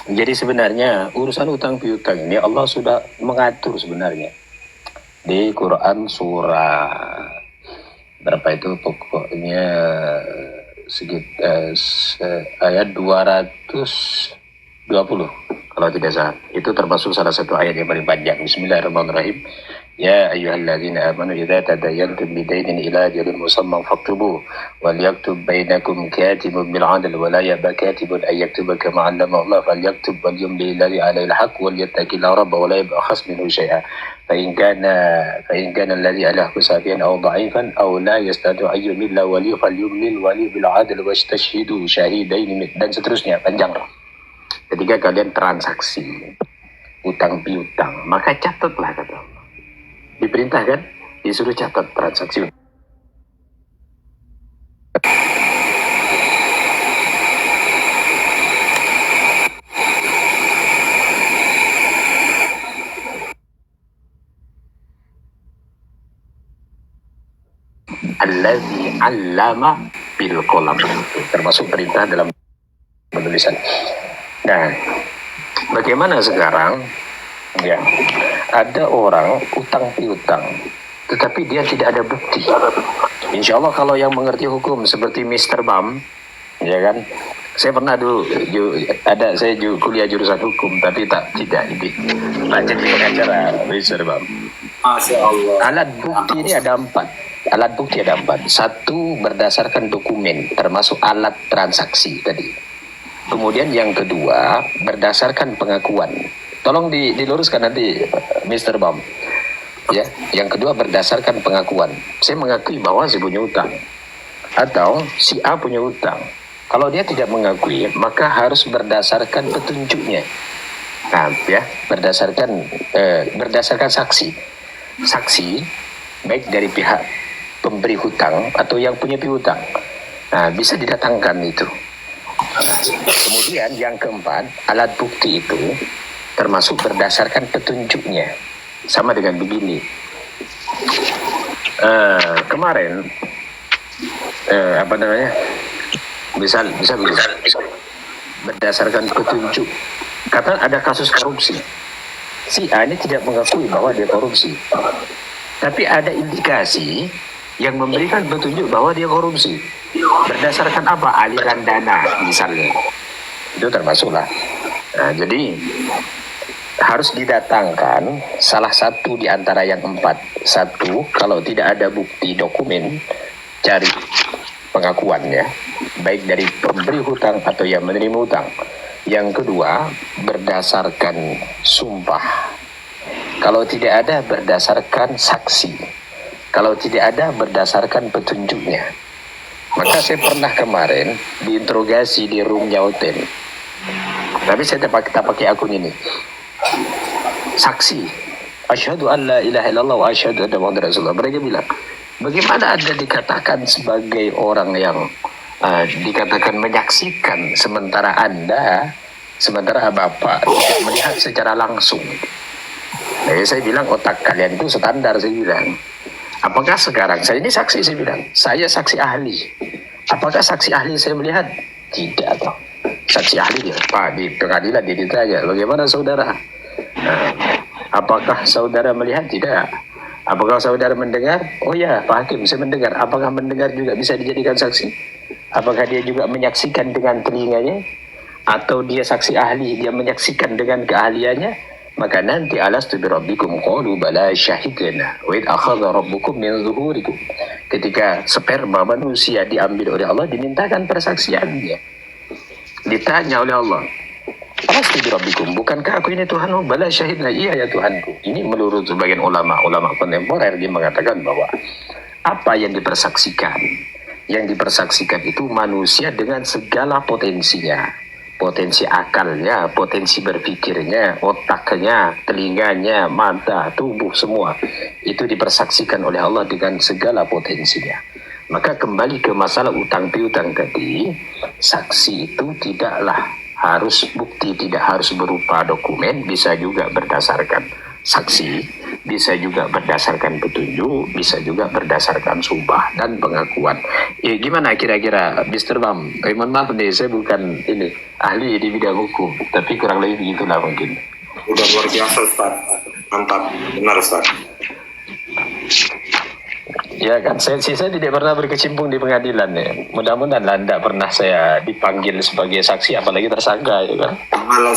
jadi sebenarnya urusan utang piutang ini Allah sudah mengatur sebenarnya di Quran surah berapa itu, pokoknya ayat 220 kalau tidak salah. Itu termasuk salah satu ayat yang paling panjang. Bismillahirrahmanirrahim. Ya ayyuhalladzina amanu idza tadayantum bidainin ila ajalin musamman faktubuh wal yaktub bainakum katibun bil 'adl wa la yaba katibun ay yaktuba kama 'allama Allah falyaktub wal yumli alladhi 'alayhi al-haqq wal yattaqilla rabbahu wa la yabkhas minhu shay'an fa in kana alladhi 'alayhi safiyan aw dha'ifan aw la yastati' ay yumilla wali falyumlil wali bil 'adl wastashhidu shahidain, dan seterusnya panjang. Ketika kalian transaksi utang piutang, maka catatlah, kata Allah. Diperintahkan, disuruh catat transaksi. Allazi 'allama bil qalam, termasuk perintah dalam penulisan. Nah, bagaimana sekarang? Ya, ada orang utang piutang, tetapi dia tidak ada bukti. Insya Allah kalau yang mengerti hukum seperti Mr. Bam, ya kan? Saya pernah dulu saya kuliah jurusan hukum, tapi tidak jadi pengacara Mr. Bam. Masya Allah. Alat bukti ini ada 4. Alat bukti ada 4. Satu, berdasarkan dokumen, termasuk alat transaksi tadi. Kemudian yang kedua, berdasarkan pengakuan. Tolong diluruskan nanti, Mr. Bam. Ya, yang kedua berdasarkan pengakuan. Saya mengakui bahwa saya punya utang, atau si A punya utang. Kalau dia tidak mengakui, maka harus berdasarkan petunjuknya. Nah, ya, berdasarkan saksi. Saksi baik dari pihak pemberi hutang atau yang punya piutang. Nah, bisa didatangkan itu. Kemudian yang keempat, alat bukti itu termasuk berdasarkan petunjuknya. Sama dengan begini. Kemarin bisa berdasarkan petunjuk. Kata ada kasus korupsi. Si A ini tidak mengakui bahwa dia korupsi, tapi ada indikasi yang memberikan petunjuk bahwa dia korupsi. Berdasarkan apa? Aliran dana misalnya. Itu termasuklah. Nah, jadi harus didatangkan salah satu di antara yang 4. Satu, kalau tidak ada bukti dokumen, cari pengakuannya, baik dari pemberi hutang atau yang menerima hutang. Yang kedua, berdasarkan sumpah. Kalau tidak ada, berdasarkan saksi. Kalau tidak ada, berdasarkan petunjuknya. Maka saya pernah kemarin diinterogasi di roomnya hotel. Tapi saya tak pakai akun ini. Saksi, asyhadu an la ilaha illallah wa asyhadu anna muhammadar rasulullah. Mereka bilang, bagaimana Anda dikatakan sebagai orang yang dikatakan menyaksikan sementara Bapak tidak melihat secara langsung. Jadi saya bilang otak kalian itu standar, saya bilang. Apakah sekarang saya ini saksi, saya bilang, saya saksi ahli. Apakah saksi ahli saya melihat? Tidak toh. Saksi ahli dia, Pak, di pengadilan dia ditanya, bagaimana saudara? Apakah saudara melihat? Tidak. Apakah saudara mendengar? Oh ya, Pak Hakim, saya mendengar. Apakah mendengar juga bisa dijadikan saksi? Apakah dia juga menyaksikan dengan telinganya? Atau dia saksi ahli, dia menyaksikan dengan keahliannya? Maka nanti alastu bi rabbikum qalu bala syahidna wa id akhadha rabbukum min zuhurikum. Ketika sperma manusia diambil oleh Allah, dimintakan persaksiannya. Ditanya oleh Allah, alastu bi rabbikum, bukankah aku ini Tuhanmu? Bala syahidna, iya ya Tuhanku. Ini menurut sebagian ulama kontemporer, dia mengatakan bahwa apa yang dipersaksikan? Yang dipersaksikan itu manusia dengan segala potensinya. Potensi akalnya, potensi berpikirnya, otaknya, telinganya, mata, tubuh, semua itu dipersaksikan oleh Allah dengan segala potensinya. Maka kembali ke masalah utang piutang tadi, saksi itu tidaklah harus bukti, tidak harus berupa dokumen, bisa juga berdasarkan saksi, bisa juga berdasarkan petunjuk, bisa juga berdasarkan sumpah dan pengakuan. Gimana kira-kira, Mr. Bam? Mohon maaf nih, saya bukan ini ahli di bidang hukum, tapi kurang lebih begitulah mungkin. Udah luar biasa Ustaz, mantap, benar Ustaz. Ya kan, saya tidak pernah berkecimpung di pengadilan ya. Mudah-mudahan tidak pernah saya dipanggil sebagai saksi, apalagi tersangka ya kan. Janganlah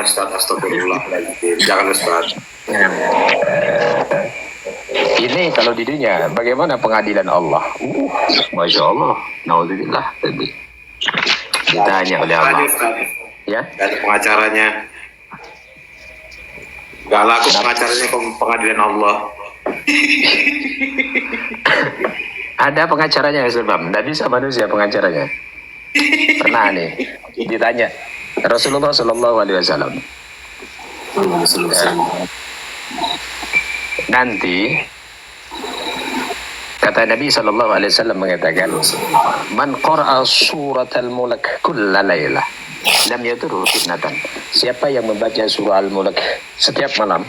Ustaz, astagfirullah. Jangan Ustaz. Ini kalau di dunia, bagaimana pengadilan Allah? Masya Allah, naudzubillah tadi. Ditanya oleh Allah. Ya? Gak ada pengacaranya. Gak laku pengacaranya ke pengadilan Allah. Ada pengacaranya ya sebab tidak bisa manusia pengacaranya. Pernah nih ditanya Rasulullah SAW. Nanti kata Nabi SAW mengatakan, man qara'a surat al-mulk kulla laylah lam yadurru fitnatan. Siapa yang membaca surah al-mulk setiap malam,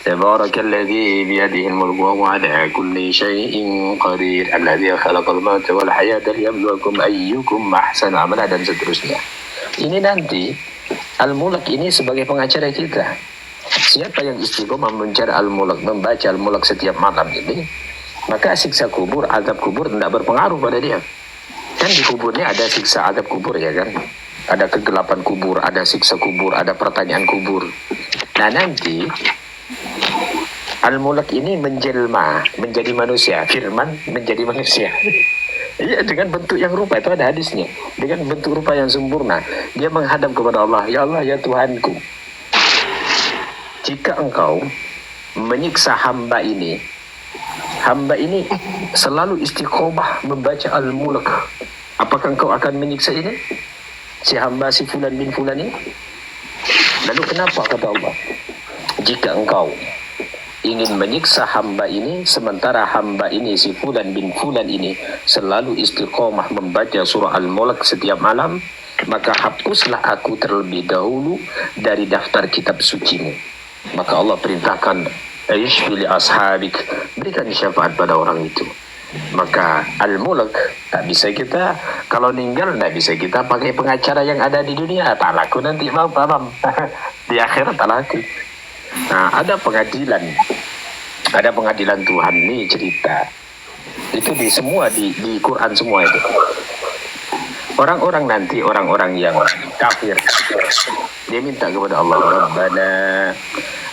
tabarakalladzi biyadihi al-mulk wa huwa ala kulli syai'in qadir alladzi khalaqal mauta wal hayata liyabluwakum ayyukum ahsanu amala, dan seterusnya. Ini nanti al-mulk ini sebagai pengacara kita. Siapa yang istiqomah mencari al-mulk, membaca al-mulk setiap malam ini, maka siksa kubur, azab kubur tidak berpengaruh pada dia. Kan di kuburnya ada siksa azab kubur ya kan, ada kegelapan kubur, ada siksa kubur, ada pertanyaan kubur. Nah nanti al-mulk ini menjelma menjadi manusia, firman menjadi manusia. Iya, dengan bentuk yang rupa, itu ada hadisnya, dengan bentuk rupa yang sempurna. Dia menghadap kepada Allah, ya Allah ya Tuhanku, jika engkau menyiksa hamba ini selalu istiqomah membaca al-mulk, apakah engkau akan menyiksa ini? Si hamba si fulan bin fulan ini. Lalu kenapa kata Allah, jika engkau ingin menyiksa hamba ini, sementara hamba ini si fulan bin fulan ini selalu istiqomah membaca surah al-mulk setiap malam, maka hapuslah aku terlebih dahulu dari daftar kitab sucimu. Maka Allah perintahkan, Aishfili ashabik, berikan syafaat pada orang itu. Maka al-mulk tak bisa kita, kalau meninggal tak bisa kita pakai pengacara yang ada di dunia, tak laku nanti, paham? Di akhirat tak laku. Nah, ada pengadilan Tuhan nih cerita. Itu di Quran semua itu. Orang-orang nanti, orang-orang yang kafir dia minta kepada Allah, Rabbana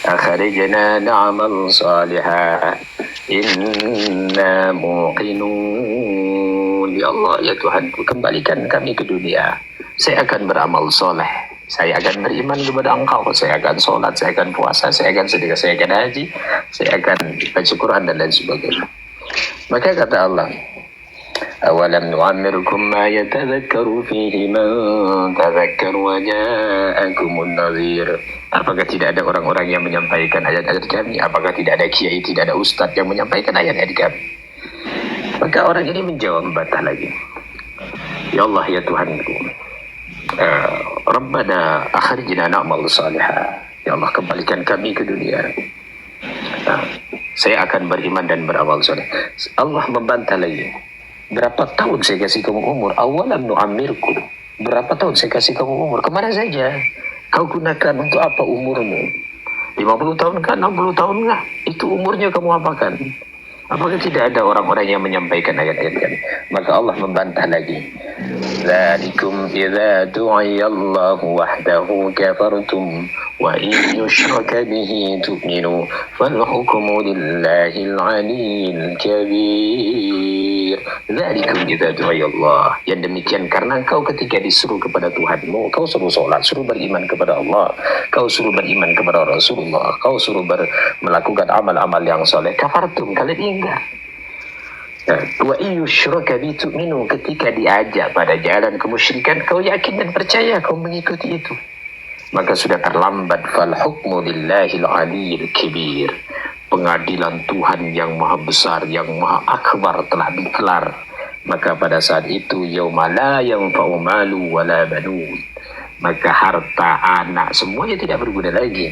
akhrijna na'mal salihah inna muqinun. Ya Allah, ya Tuhanku, kembalikan kami ke dunia. Saya akan beramal soleh, saya akan beriman kepada Engkau, saya akan sholat, saya akan puasa, saya akan sedekah, saya akan haji, saya akan baca Quran dan lain sebagainya. Maka kata Allah, awalam nu'ammirkum ma yatadhakkaru fihi man tadhakkar wa ja'akumun nadhir. Apakah tidak ada orang-orang yang menyampaikan ayat-ayat kami? Apakah tidak ada kiai, tidak ada ustadz yang menyampaikan ayat-ayat kami? Maka orang ini menjawab membantah lagi, ya Allah, ya Tuhanku, Rabbana akhrijna na'mal salihah. Ya Allah, kembalikan kami ke dunia. Saya akan beriman dan beramal soleh. Allah membantah lagi, berapa tahun saya kasih kamu umur? Awalam nu'ammirkum. Berapa tahun saya kasih kamu umur? Kemana saja? Kau gunakan untuk apa umurmu? 50 tahun kah? 60 tahun kah? Itu umurnya kamu apakan? Apakah tidak ada orang-orang yang menyampaikan ayat-ayat kami? Maka Allah membantah lagi. Dzalikum idza du'iya Allahu wahdahu kafartum wa in yushraka bihi tu'minu fal hukmu lillahil 'aliyyil kabir. Dzalikum idza du'iya Allah. Yang demikian karena engkau ketika disuruh kepada Tuhanmu, kau suruh sholat, suruh beriman kepada Allah, kau suruh beriman kepada Rasulullah, kau suruh melakukan amal-amal yang soleh, kafartum, kalian ingkar. Wa iyyushraka bi tu'minu, ketika diajak pada jalan kemusyrikan kau yakin dan percaya, kau mengikuti itu, maka sudah terlambat. Fal hukmu lillahil 'aliyyil kabir. Pengadilan Tuhan yang maha besar, yang maha akbar telah dikelar. Maka pada saat itu yauma la yanfa'u malu wala banun, maka harta, anak, semuanya tidak berguna lagi.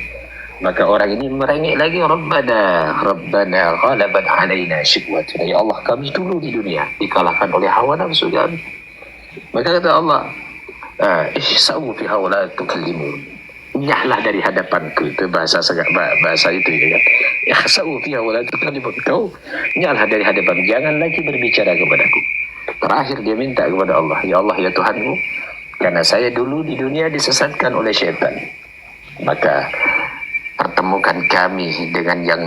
Maka orang ini merengek lagi, Rabbana ghalabat alaina syibwatuna. Ya Allah, kami dulu di dunia dikalahkan oleh hawa nafsu kami. Maka kata Allah, ihsa'u fiha wa la tukallimun. Nyahlah dari hadapanku. Itu bahasa itu ya kan. Ihsa'u fiha wa la tukallimun. Kau nyahlah dari hadapan, jangan lagi berbicara kepadaku. Terakhir dia minta kepada Allah, ya Allah, ya Tuhanku, karena saya dulu di dunia disesatkan oleh syaitan, maka pertemukan kami dengan yang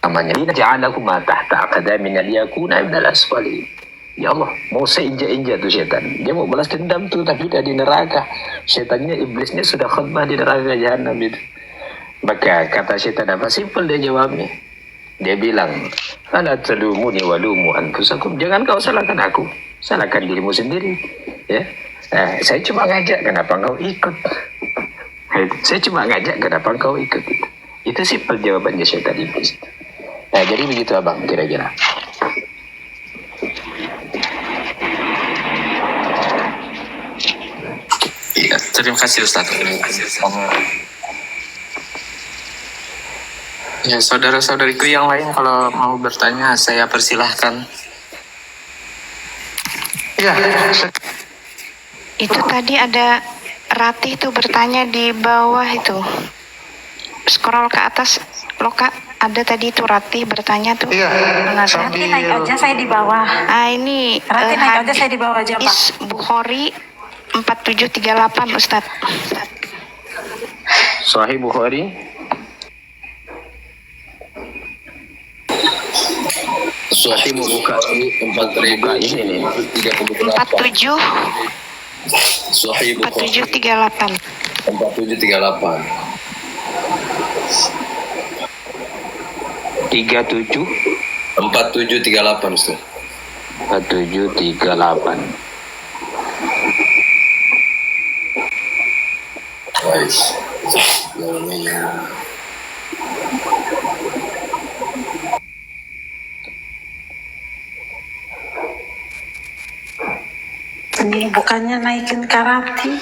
namanya ja'alahuma tahta aqdamina liyakuna minal asfalin. Ya Allah, mau saya injak-injak tuh setan. Dia mau balas dendam tuh, tapi udah di neraka. Setannya, iblisnya sudah khutbah di neraka jahanam itu. Maka kata setan apa? Simpel dia jawabnya. Dia bilang, "Ala talumuni walumu anfusakum." Jangan kau salahkan aku, salahkan dirimu sendiri. Ya, saya cuma ngajak, kenapa kau ikut? Saya cuma ngajak, kenapa kau ikut? Itu simpel jawabannya setan iblis. Nah, jadi begitu abang kira-kira. Iya, terima kasih Ustaz. Ya, saudara-saudariku yang lain kalau mau bertanya saya persilahkan. Ya, Itu tadi ada Ratih tuh bertanya di bawah itu. Scroll ke atas, lo Kak, ada tadi tuh Ratih bertanya tuh. iya. Nanti naik aja saya di bawah. Ini Nanti naik aja saya di bawah aja, Pak. hadis Bukhari 4738 Ustadz. Sahih Bukhari Sahih Bukhari 47 Sahih Bukhari 4738. 4738. 37 4738 Ustaz. 4738. Baik. Namanya Ini bukannya naikin karate.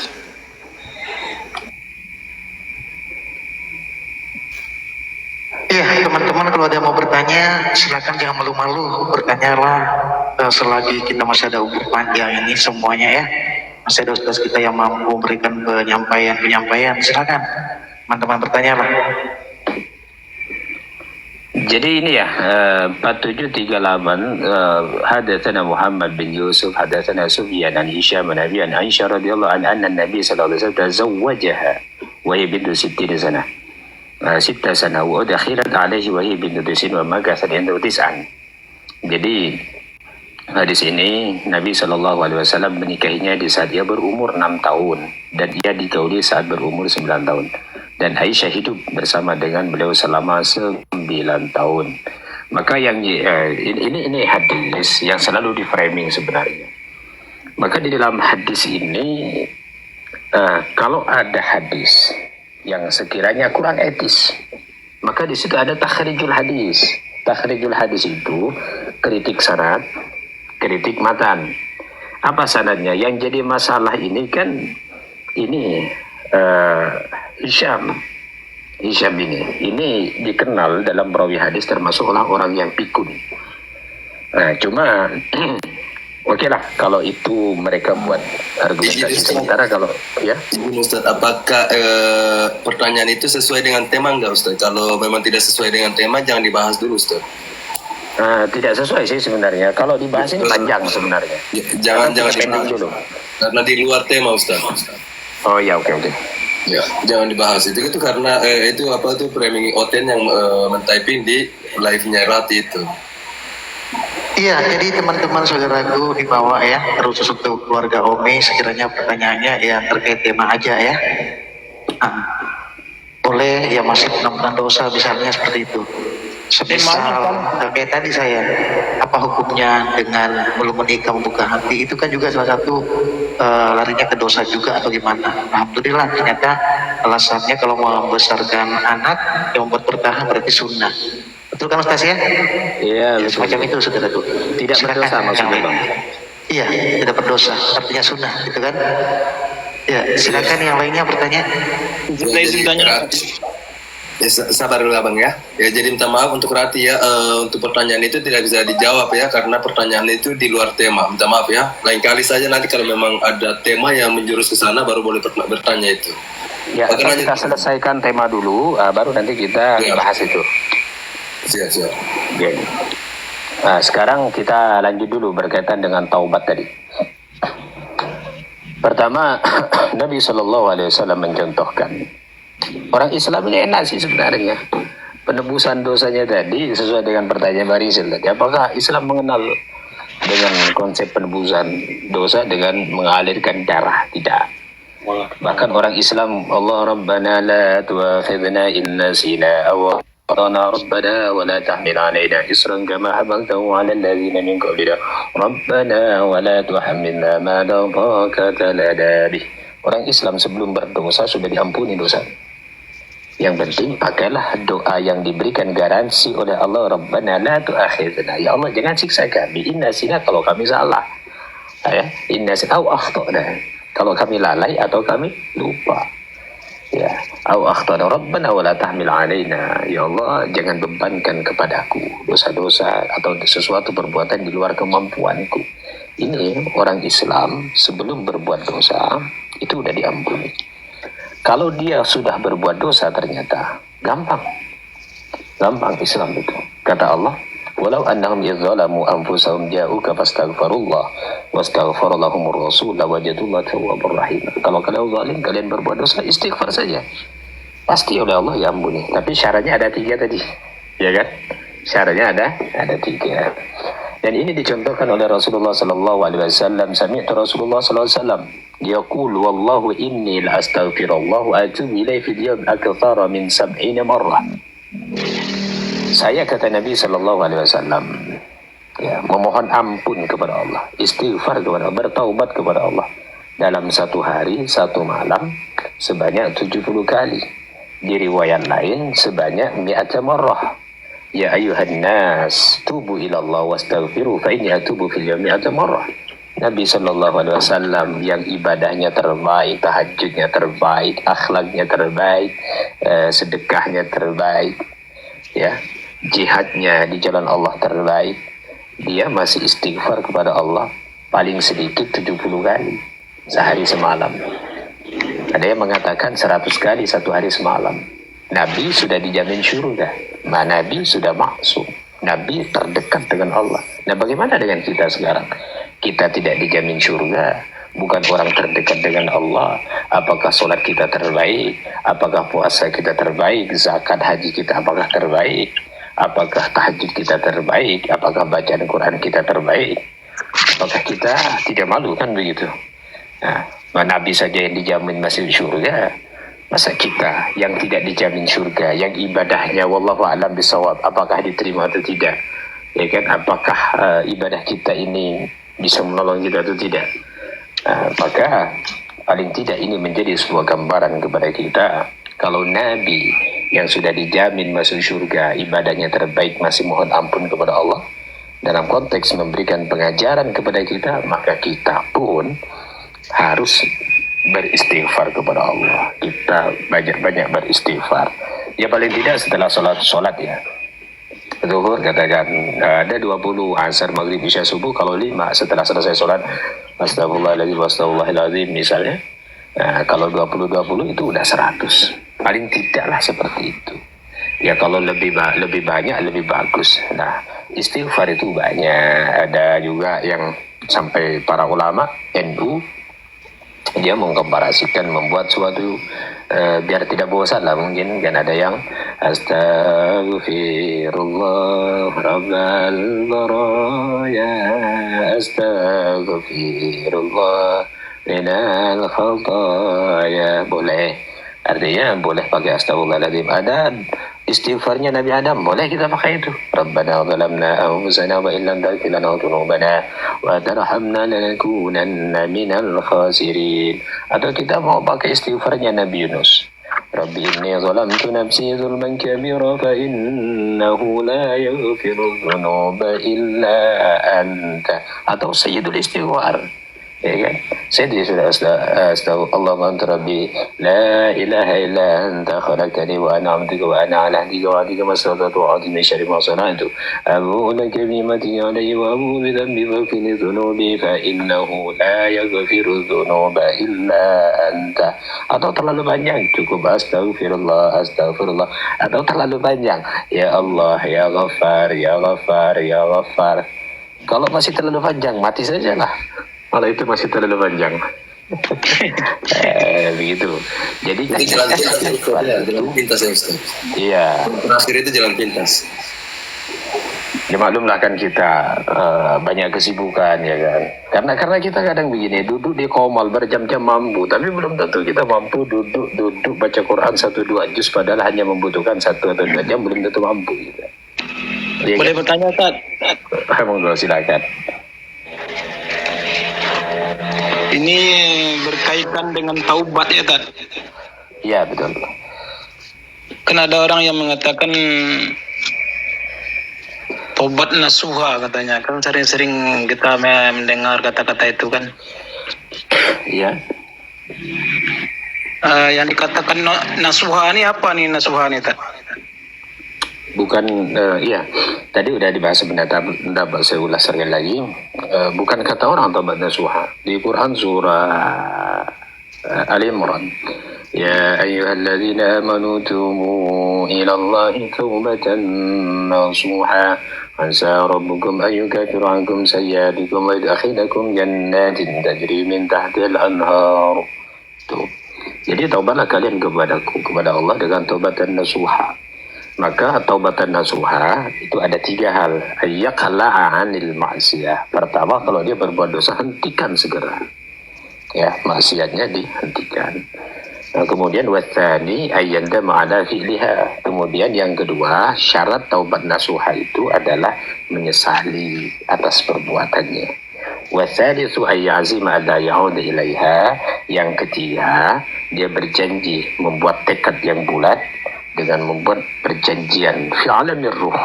Iya, teman-teman, kalau ada yang mau bertanya, silakan jangan malu-malu, bertanyalah selagi kita masih ada umur panjang ini semuanya ya. Masih ada ustaz kita yang mampu memberikan penyampaian, silakan teman-teman bertanyalah. Jadi ini ya 4738 hadatsana Muhammad bin Yusuf hadatsana Sufyan an Hisham an Abi an Aisyah radhiyallahu anha Nabi sallallahu alaihi wasallam tazawwajaha wa hiya bintu 60 sana 6 sana wa udkhilat alaihi wa hiya bintu 90 wa makasat indahu 9. Jadi hadis ini Nabi sallallahu alaihi wasallam menikahinya di saat dia berumur 6 tahun dan ia dikauli saat berumur 9 tahun. Dan Aisyah hidup bersama dengan beliau selama 9 tahun. Maka yang ini hadis yang selalu di framing sebenarnya. Maka di dalam hadis ini kalau ada hadis yang sekiranya kurang etis, maka di situ ada takhrijul hadis. Takhrijul hadis itu kritik sanad, kritik matan. Apa sanadnya? Yang jadi masalah ini kan ini Hisham ini dikenal dalam perawi hadis termasuk orang yang pikun. Cuma oke lah kalau itu mereka buat argumentasi. Sementara kalau ya Ustaz, apakah pertanyaan itu sesuai dengan tema enggak Ustaz? Kalau memang tidak sesuai dengan tema jangan dibahas dulu Ustaz. Tidak sesuai sih sebenarnya. Kalau dibahas ini panjang sebenarnya. Jangan dibahas dulu. Karena di luar tema Ustaz. Oh ya oke. Ya, jangan dibahas itu karena itu framing Oten yang men-typing di live-nya Rati itu. Iya, jadi teman-teman saudaraku di bawah ya, terus untuk keluarga Omi, sekiranya pertanyaannya ya terkait tema aja ya. Boleh ya masih penampilan dosa misalnya seperti itu. Semisal kayak tadi saya, apa hukumnya dengan belum menikah membuka hati, itu kan juga salah satu larinya ke dosa juga atau gimana. Alhamdulillah ternyata alasannya kalau mau membesarkan anak yang membuat bertahan berarti sunnah. Betul kan Ustaz ya? Iya, ya, semacam itu saudaraku. Tidak berdosa maksudnya Bang. Iya, tidak berdosa, artinya sunnah gitu kan. Ya, silakan yang lainnya bertanya. Sabar dulu Abang ya. Ya jadi minta maaf untuk Rati ya, untuk pertanyaan itu tidak bisa dijawab ya karena pertanyaan itu di luar tema. Minta maaf ya. Lain kali saja nanti kalau memang ada tema yang menjurus ke sana baru boleh bertanya itu. Ya, kita selesaikan tema dulu, baru nanti kita bahas itu. Siap. Okay. Nah, sekarang kita lanjut dulu berkaitan dengan taubat tadi. Pertama, Nabi SAW mencontohkan orang Islam ini enak sih sebenarnya. Penebusan dosanya tadi sesuai dengan pertanyaan Barisil tadi. Apakah Islam mengenal dengan konsep penebusan dosa dengan mengalirkan darah? Tidak. Bahkan orang Islam, Allah Rabbana la tuakhidna in nasina aw akhtana Rabbana wa la tahmil alaina isran kama hamaltahu ala alladhina min qablina Rabbana wa la tuhammilna ma la taqata lana bih. Orang Islam sebelum berdosa sudah diampuni dosa. Yang penting pakailah doa yang diberikan garansi oleh Allah, Rabbana la tu'akhidna, ya Allah jangan siksa kami, inna sina kalau kami salah, ya inna sina au akhtana kalau kami lalai atau kami lupa, ya au akhtana Rabbana wa la tahmil alaina, ya Allah jangan bebankan kepadaku dosa-dosa atau sesuatu perbuatan di luar kemampuanku. Ini orang Islam sebelum berbuat dosa itu udah diampuni. Kalau dia sudah berbuat dosa ternyata gampang Islam itu. Kata Allah, walau annahum idzalamu anfusahum ja'uka fastaghfirullah wastaghfara lahumur rasul lawajadullah tawwabur rahim. Kalau kalian zalim, kalian berbuat dosa, istighfar saja. Pasti oleh Allah ya ampuni. Tapi syaratnya ada 3 tadi. Ya kan? Syaratnya ada 3. Dan ini dicontohkan oleh Rasulullah sallallahu alaihi wasallam. Sami'tu Rasulullah sallallahu alaihi wasallam yaqul wallahu inni la astaghfirullah wa atubu ilaihi fil yawm akthara min 70 marrah. Saya kata Nabi sallallahu alaihi wasallam ya, memohon ampun kepada Allah, istighfar kepada Allah, bertaubat kepada Allah dalam 1 hari 1 malam sebanyak 70 kali. Di riwayat lain sebanyak 100 marrah. Ya ayuhan nas tubu ila Allah wastaghfiru fa inni atubu fil yawmi 100 marrah. Nabi sallallahu alaihi wasallam yang ibadahnya terbaik, tahajudnya terbaik, akhlaknya terbaik, sedekahnya terbaik, ya, jihadnya di jalan Allah terbaik, dia masih istighfar kepada Allah paling sedikit 70 kali sehari semalam. Ada yang mengatakan 100 kali 1 hari semalam. Nabi sudah dijamin surga. Nabi sudah maksum. Nabi terdekat dengan Allah. Nah, bagaimana dengan kita sekarang? Kita tidak dijamin surga, bukan orang terdekat dengan Allah. Apakah sholat kita terbaik? Apakah puasa kita terbaik? Zakat haji kita apakah terbaik? Apakah tahajud kita terbaik? Apakah bacaan Quran kita terbaik? Apakah kita tidak malu, kan begitu? Nah, Nabi saja yang dijamin masuk surga, masa kita yang tidak dijamin surga, yang ibadahnya wallahu a'lam bisawab, apakah diterima atau tidak? Ya kan? Apakah ibadah kita ini bisa menolong kita atau tidak? Maka paling tidak ini menjadi sebuah gambaran kepada kita, kalau Nabi yang sudah dijamin masuk surga, ibadahnya terbaik, masih mohon ampun kepada Allah dalam konteks memberikan pengajaran kepada kita, maka kita pun harus beristighfar kepada Allah. Kita banyak-banyak beristighfar. Ya paling tidak setelah sholat ya. Zuhur katakan ada 20, asar, maghrib, isya, subuh. Kalau 5 setelah selesai sholat, astagfirullahaladzim misalnya. Nah, kalau 20 itu udah 100. Paling tidaklah seperti itu. Ya kalau lebih banyak lebih bagus. Nah, istighfar itu banyak. Ada juga yang sampai para ulama NU dia mengkomparasikan membuat suatu biar tidak bosan lah, mungkin kan ada yang astaghfirullah rabbal baraya astaghfirullah minal khataya, boleh, artinya boleh pakai astagfirullahaladzim. Ada istighfarnya Nabi Adam, boleh kita pakai itu. Rabbana zalamna anfusana wa illam taghfir lana wa dhunubana wa tarhamna lanakunanna minal khasirin. Atau kita mau pakai istighfarnya Nabi Yunus, Rabbi inni zalamtu nafsi zulman kabira fa innahu la yaghfiru dhunuba illa anta. Atau sayyidul istighfar, ya kan? Saya sudah astagfirullah anta rabbi la ilaha illa anta khalaqtani wa ana 'abduka wa ana 'ala ahdika wa 'ahdika mastata'tu wa a'udzu min syarri ma sana'tu abu'u laka bi ni'matika 'alayya wa abu'u bi dhanbi faghfir li dhunubi fa innahu la yaghfiru dhunuba illa anta. Atau terlalu panjang, cukup astagfirullah atau terlalu panjang ya Allah ya Ghaffar ya Ghaffar ya Ghaffar. Kalau masih terlalu panjang mati saja lah. Kalau itu masih terlalu panjang. Begitu. Jadi itu jalan pintas ya Ustaz. Iya. Terakhir itu jalan pintas. Ya maklumlah kan kita banyak kesibukan ya kan. Karena kita kadang begini, duduk di komal berjam-jam mampu, tapi belum tentu kita mampu duduk baca Quran 1-2 juz, padahal hanya membutuhkan 1 atau 2 jam, belum tentu mampu gitu. Ya, boleh kan? Bertanya Ustaz? Monggo silakan. Ini berkaitan dengan taubat ya Tad? Iya betul. Kan ada orang yang mengatakan taubat nasuha katanya. Kan sering-sering kita mendengar kata-kata itu kan. Iya. Yang dikatakan nasuha ini apa nih nasuha ini Tad? Bukan, iya. Tadi udah dibahas sebenarnya, saya ulas sekali lagi. Bukan kata orang taubat nasuha. Di Quran surah Ali Imran. Ya ayyuhalladzina amanu tubu ilallahi taubatan nasuha. Asa rabbukum ayyukafiru ankum sayyiatikum wa yudkhilakum jannatin tajri min tahtihal anhar. Tuh. Jadi taubatlah kalian kepada Allah dengan taubatan nasuha. Maka taubatan nasuha itu ada 3 hal. Ayyakala'a anil ma'siyah. Pertama, kalau dia berbuat dosa, hentikan segera. Ya, maksiatnya dihentikan. Nah, kemudian wathani ayyanda ma'ala fi'liha. Kemudian yang kedua, syarat taubat nasuha itu adalah menyesali atas perbuatannya. Wathalithu ayyazima alla ya'ud ilaiha. Yang ketiga, dia berjanji membuat tekad yang bulat dengan membuat perjanjian fi alamir ruh,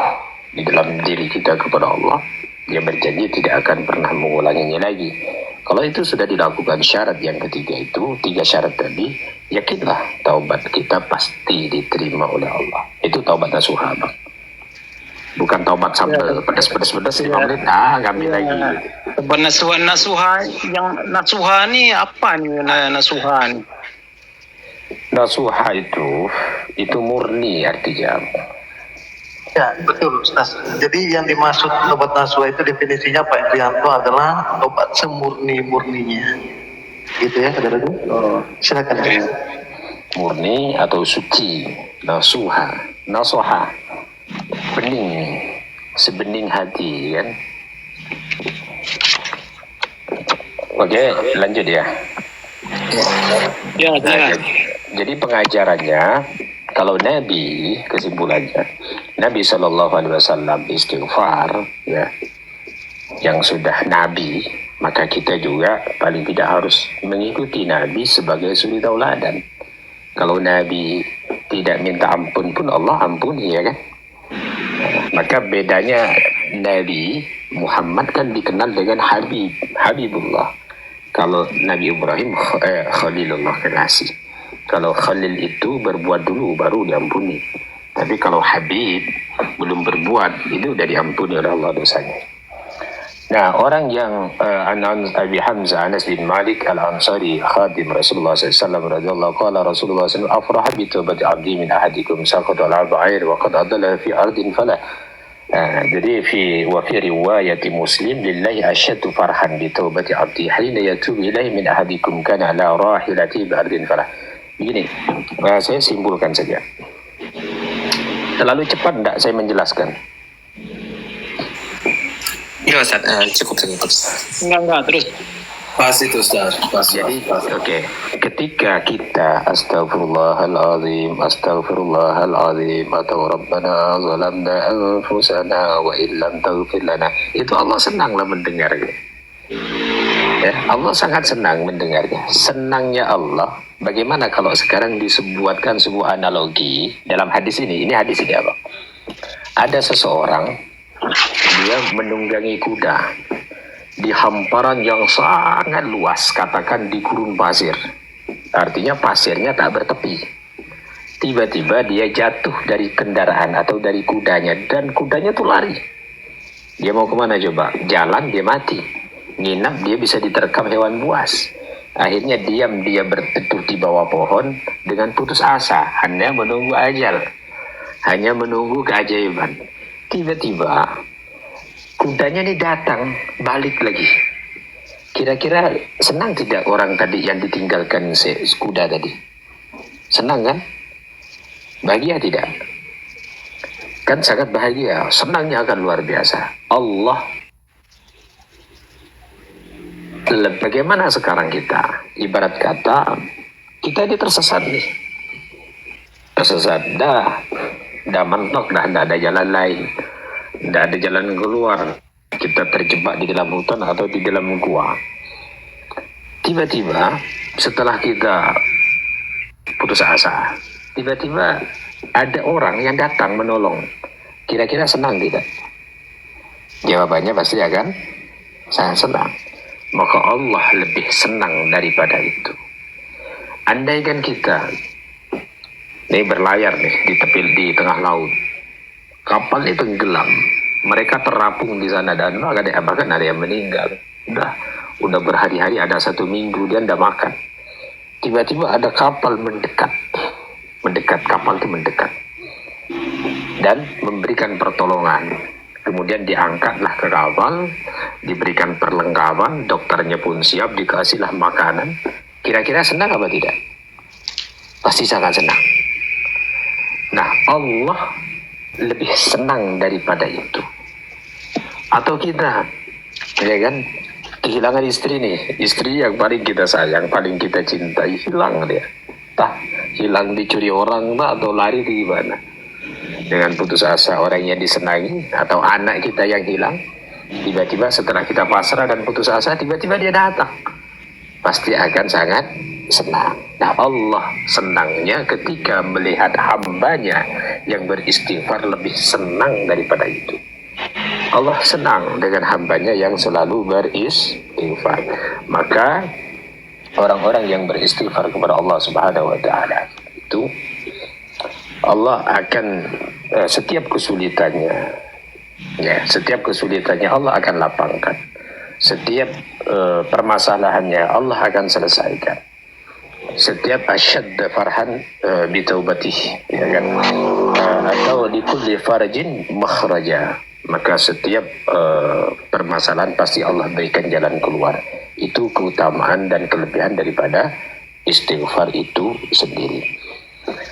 di dalam diri kita kepada Allah. Dia berjanji tidak akan pernah mengulanginya lagi. Kalau itu sudah dilakukan syarat yang ketiga itu, 3 syarat tadi, yakinlah taubat kita pasti diterima oleh Allah. Itu taubat nasuha, Bang. Bukan taubat sambil pedas-pedas 5 menit, ngambil lagi. Taubat nasuha yang nasuha ini apa nih nasuha nih? Nasuha itu murni artinya. Ya, betul Ustaz. Jadi yang dimaksud tobat nasuha itu definisinya Pak Prianto adalah tobat semurni-murninya. Gitu ya, saudaraku? Silakan. Murni atau suci. Nasuha. Nasuha. Bening. Sebening hati kan. Oke, lanjut ya. Ya, Nah, jadi pengajarannya, kalau Nabi, kesimpulannya, Nabi SAW istighfar, ya, yang sudah Nabi, maka kita juga paling tidak harus mengikuti Nabi sebagai suri tauladan. Kalau Nabi tidak minta ampun pun Allah ampuni, ya kan? Maka bedanya Nabi Muhammad kan dikenal dengan Habibullah. Kalau Nabi Ibrahim Khalilullah kekasih. Kalau Khalil itu berbuat dulu baru diampuni. Tapi kalau Habib belum berbuat, itu udah diampuni oleh Allah dosanya. Nah, orang yang Abi Hamzah Anas bin Malik Al-Ansari khadim Rasulullah SAW radhiyallahu qala Rasulullah SAW afrah bi tawbati abdi min ahadikum saqata al-abair wa qad adalla fi ardin fala. Jadi fi riwayat Muslim lillahi asyaddu farhan bi taubati abdi hina yatubu ilaihi min ahadikum kana ala rahilati bi ardin falah. Begini, saya simpulkan saja. Terlalu cepat enggak saya menjelaskan? Iya Ustaz, cukup. Enggak, terus. Pas itu Ustaz. Pas. Jadi, oke. Ketika kita astaghfirullahaladzim atau Rabbana zalamna anfusana wa illam taghfir lana, itu Allah senanglah mendengarnya. Ya, Allah sangat senang mendengarnya. Senangnya Allah. Bagaimana kalau sekarang disebutkan sebuah analogi dalam hadis ini? Ini hadis ini apa? Ada seseorang, dia menunggangi kuda di hamparan yang sangat luas, katakan di gurun pasir. Artinya pasirnya tak bertepi. Tiba-tiba dia jatuh dari kendaraan atau dari kudanya, dan kudanya tuh lari. Dia mau kemana coba? Jalan, dia mati. Nginap, dia bisa diterkam hewan buas. Akhirnya diam, dia berteduh di bawah pohon dengan putus asa, hanya menunggu ajal, hanya menunggu keajaiban. Tiba-tiba kudanya ini datang, balik lagi. Kira-kira senang tidak orang tadi yang ditinggalkan kuda tadi? Senang kan? Bahagia tidak? Kan sangat bahagia, senangnya akan luar biasa. Allah. Bagaimana sekarang kita? Ibarat kata, kita ini tersesat nih. Tersesat, dah mentok, dah ada jalan lain. Tidak ada jalan keluar. Kita terjebak di dalam hutan atau di dalam gua. Tiba-tiba setelah kita putus asa, tiba-tiba ada orang yang datang menolong. Kira-kira senang tidak? Jawabannya pasti akan sangat senang. Maka Allah lebih senang daripada itu. Andaikan kita ini berlayar nih di tengah laut, kapal itu tenggelam, mereka terapung di sana dan bahkan ada yang meninggal. Udah berhari-hari, ada 1 minggu dia tidak makan. Tiba-tiba ada kapal mendekat, kapal itu mendekat dan memberikan pertolongan. Kemudian diangkatlah ke kapal, diberikan perlengkapan, dokternya pun siap, dikasihlah makanan. Kira-kira senang apa tidak? Pasti sangat senang. Nah, Allah lebih senang daripada itu. Atau kita, ya kan, kehilangan istri nih, istri yang paling kita sayang, paling kita cintai, hilang dia. Hilang dicuri orang atau lari di mana? Dengan putus asa, orang yang disenangi atau anak kita yang hilang, tiba-tiba setelah kita pasrah dan putus asa, tiba-tiba dia datang, pasti akan sangat senang. Nah, Allah senangnya ketika melihat hambanya yang beristighfar lebih senang daripada itu. Allah senang dengan hambanya yang selalu beristighfar. Maka orang-orang yang beristighfar kepada Allah Subhanahu wa Ta'ala itu, Allah akan setiap kesulitannya Allah akan lapangkan. Setiap permasalahannya Allah akan selesaikan. setiap asyad farhan bitaubatih, ya kan, atau likulli farajin makhraja, maka setiap permasalahan pasti Allah berikan jalan keluar. Itu keutamaan dan kelebihan daripada istighfar itu sendiri.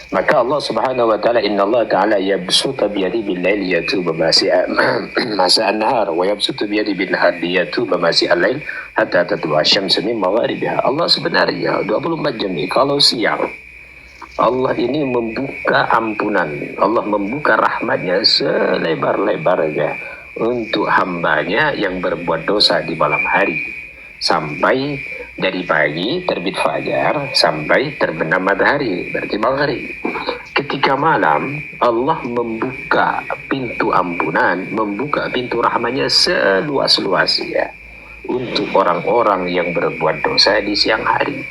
Maka Allah Subhanahu wa taala, innallaha ta'ala yabsutu biyadi bil laili yatuba masa an-nahar wa yabsutu biyadi bin nahar yatuba masa al-lail hatta tatlu'a asy-syamsu min magharibiha. Allah sebenarnya 24 jam ini kalau siang Allah ini membuka ampunan, Allah membuka rahmatnya selebar-lebarnya untuk hambanya yang berbuat dosa di malam hari, sampai dari pagi terbit fajar sampai terbenam matahari, berarti maghrib. Ketika malam Allah membuka pintu ampunan, membuka pintu rahmatnya seluas-luasnya untuk orang-orang yang berbuat dosa di siang hari.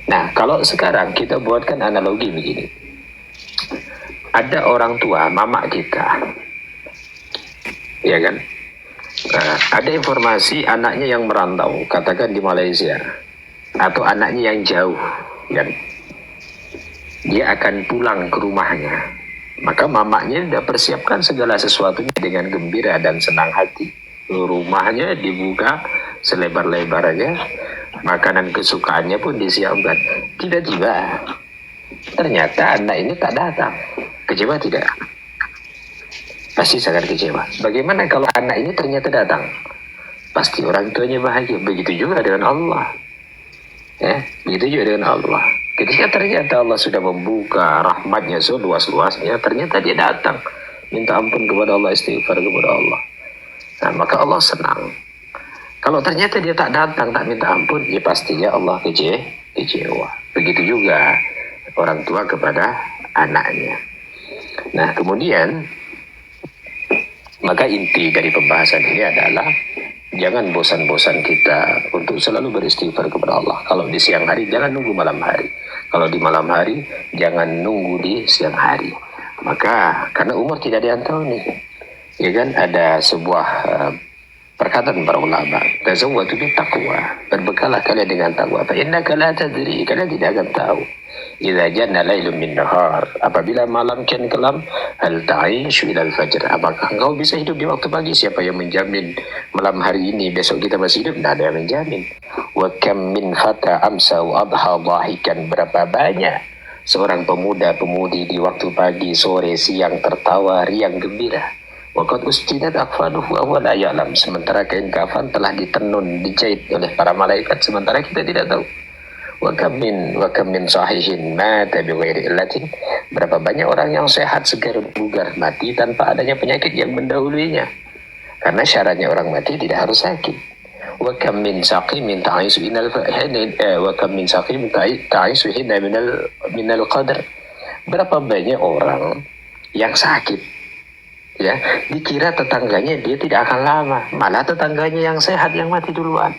Nah, kalau sekarang kita buatkan analogi begini. Ada orang tua, mama kita, ya kan? Nah, ada informasi anaknya yang merantau, katakan di Malaysia, atau anaknya yang jauh, kan? Dia akan pulang ke rumahnya. Maka mamanya sudah persiapkan segala sesuatunya dengan gembira dan senang hati. Rumahnya dibuka selebar-lebarnya, makanan kesukaannya pun disiapkan. Tiba-tiba ternyata anak ini tak datang. Kecewa tidak? Pasti sangat kecewa. Bagaimana kalau anak ini ternyata datang? Pasti orang tuanya bahagia. Begitu juga dengan Allah. Ya, begitu juga dengan Allah. Ketika ternyata Allah sudah membuka rahmatnya seluas-luasnya, ternyata dia datang minta ampun kepada Allah, istighfar kepada Allah. Nah, maka Allah senang. Kalau ternyata dia tak datang, tak minta ampun, ya pastinya Allah kecewa. Begitu juga orang tua kepada anaknya. Nah, kemudian maka inti dari pembahasan ini adalah jangan bosan-bosan kita untuk selalu beristighfar kepada Allah. Kalau di siang hari, jangan nunggu malam hari. Kalau di malam hari, jangan nunggu di siang hari. Maka karena umur tidak ada yang tahu nih, ya kan, ada sebuah perkataan para ulama, tazawwadu bi taqwa, berbekalah kalian dengan takwa. Fa innaka la tadri, kalian tidak akan tahu. Idza janna lailun min nahar, apabila malam kian kelam, hal ta'ishu ila al-fajr, apakah engkau bisa hidup di waktu pagi? Siapa yang menjamin malam hari ini besok kita masih hidup? Tidak ada yang menjamin. Wa kam min fata amsa wa adha dhahikan, berapa banyak seorang pemuda-pemudi di waktu pagi, sore, siang tertawa riang gembira. Waqad ustidat akfanuhu wa huwa la ya'lam, sementara kain kafan telah ditenun, dijahit oleh para malaikat, sementara kita tidak tahu. Wa kam min sahihin mata bighairi illatin, berapa banyak orang yang sehat segar bugar mati tanpa adanya penyakit yang mendahulunya. Karena syaratnya orang mati tidak harus sakit. Wa kam min saqimin ta'isu hina minal qadar, berapa banyak orang yang sakit, ya, dikira tetangganya dia tidak akan lama, malah tetangganya yang sehat yang mati duluan.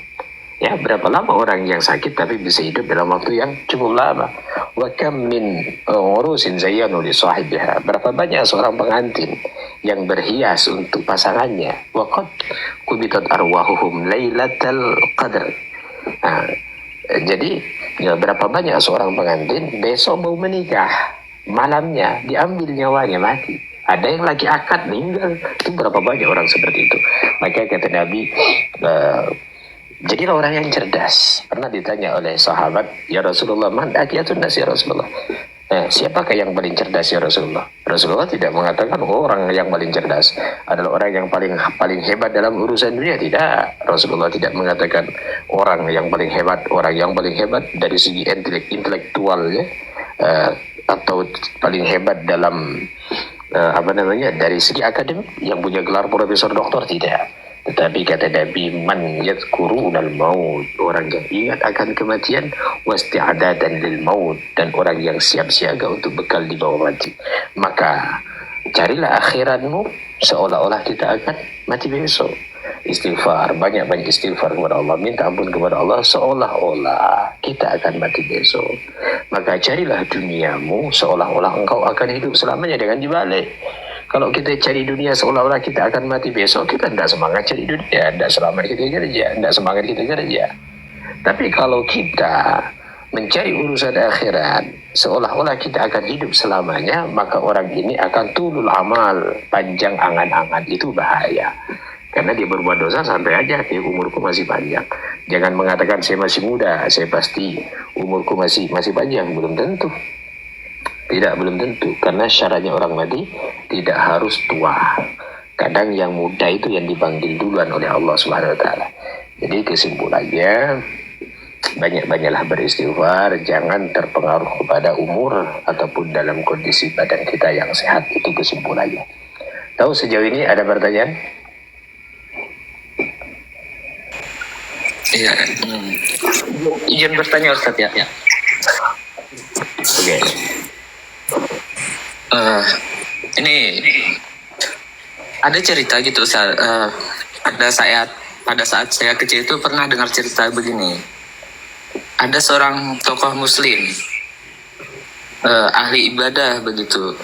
Ya, berapa lama orang yang sakit tapi bisa hidup dalam waktu yang cukup lama. Wa kam min urusin zayyanu li sahibiha, berapa banyak seorang pengantin yang berhias untuk pasangannya. Wa qad kubitat arwahuhum lailatal qadr. Nah, jadi ya, berapa banyak seorang pengantin besok mau menikah, malamnya diambil nyawanya, mati. Ada yang lagi akad meninggal. Itu berapa banyak orang seperti itu. Maka kata Nabi, jadilah orang yang cerdas. Pernah ditanya oleh sahabat, ya Rasulullah, man akiyatun nas ya Rasulullah, siapakah yang paling cerdas ya Rasulullah? Rasulullah tidak mengatakan orang yang paling cerdas adalah orang yang paling hebat dalam urusan dunia. Tidak. Rasulullah tidak mengatakan orang yang paling hebat dari segi intelektualnya, atau paling hebat dalam dari segi akademik, yang punya gelar profesor doktor, tidak. Tetapi kata Nabi, man yadhkurunal maut, orang yang ingat akan kematian, wasti'adadan lil maut, dan orang yang siap siaga untuk bekal di bawah mati. Maka carilah akhiratmu seolah-olah kita akan mati besok. Istighfar, banyak-banyak istighfar kepada Allah, minta ampun kepada Allah seolah-olah kita akan mati besok. Maka carilah duniamu seolah-olah engkau akan hidup selamanya, dengan dibalik. Kalau kita cari dunia seolah-olah kita akan mati besok, kita tidak semangat cari dunia, tidak semangat kita kerja. Tapi kalau kita mencari urusan akhirat, seolah-olah kita akan hidup selamanya, maka orang ini akan tulul amal, panjang angan-angan. Itu bahaya. Karena dia berbuat dosa sampai aja, umurku masih panjang. Jangan mengatakan saya masih muda, saya pasti umurku masih panjang. Belum tentu. Tidak, belum tentu. Karena syaratnya orang mati tidak harus tua. Kadang yang muda itu yang dipanggil duluan oleh Allah Subhanahu wa taala. Jadi kesimpulannya, banyak-banyaklah beristighfar, jangan terpengaruh kepada umur ataupun dalam kondisi badan kita yang sehat. Itu kesimpulannya. Tahu sejauh ini ada pertanyaan? Iya. Izin bertanya Ustaz ya. Oke. Ini ada cerita gitu Ustaz. Pada saat saya kecil itu pernah dengar cerita begini. Ada seorang tokoh muslim, ahli ibadah begitu.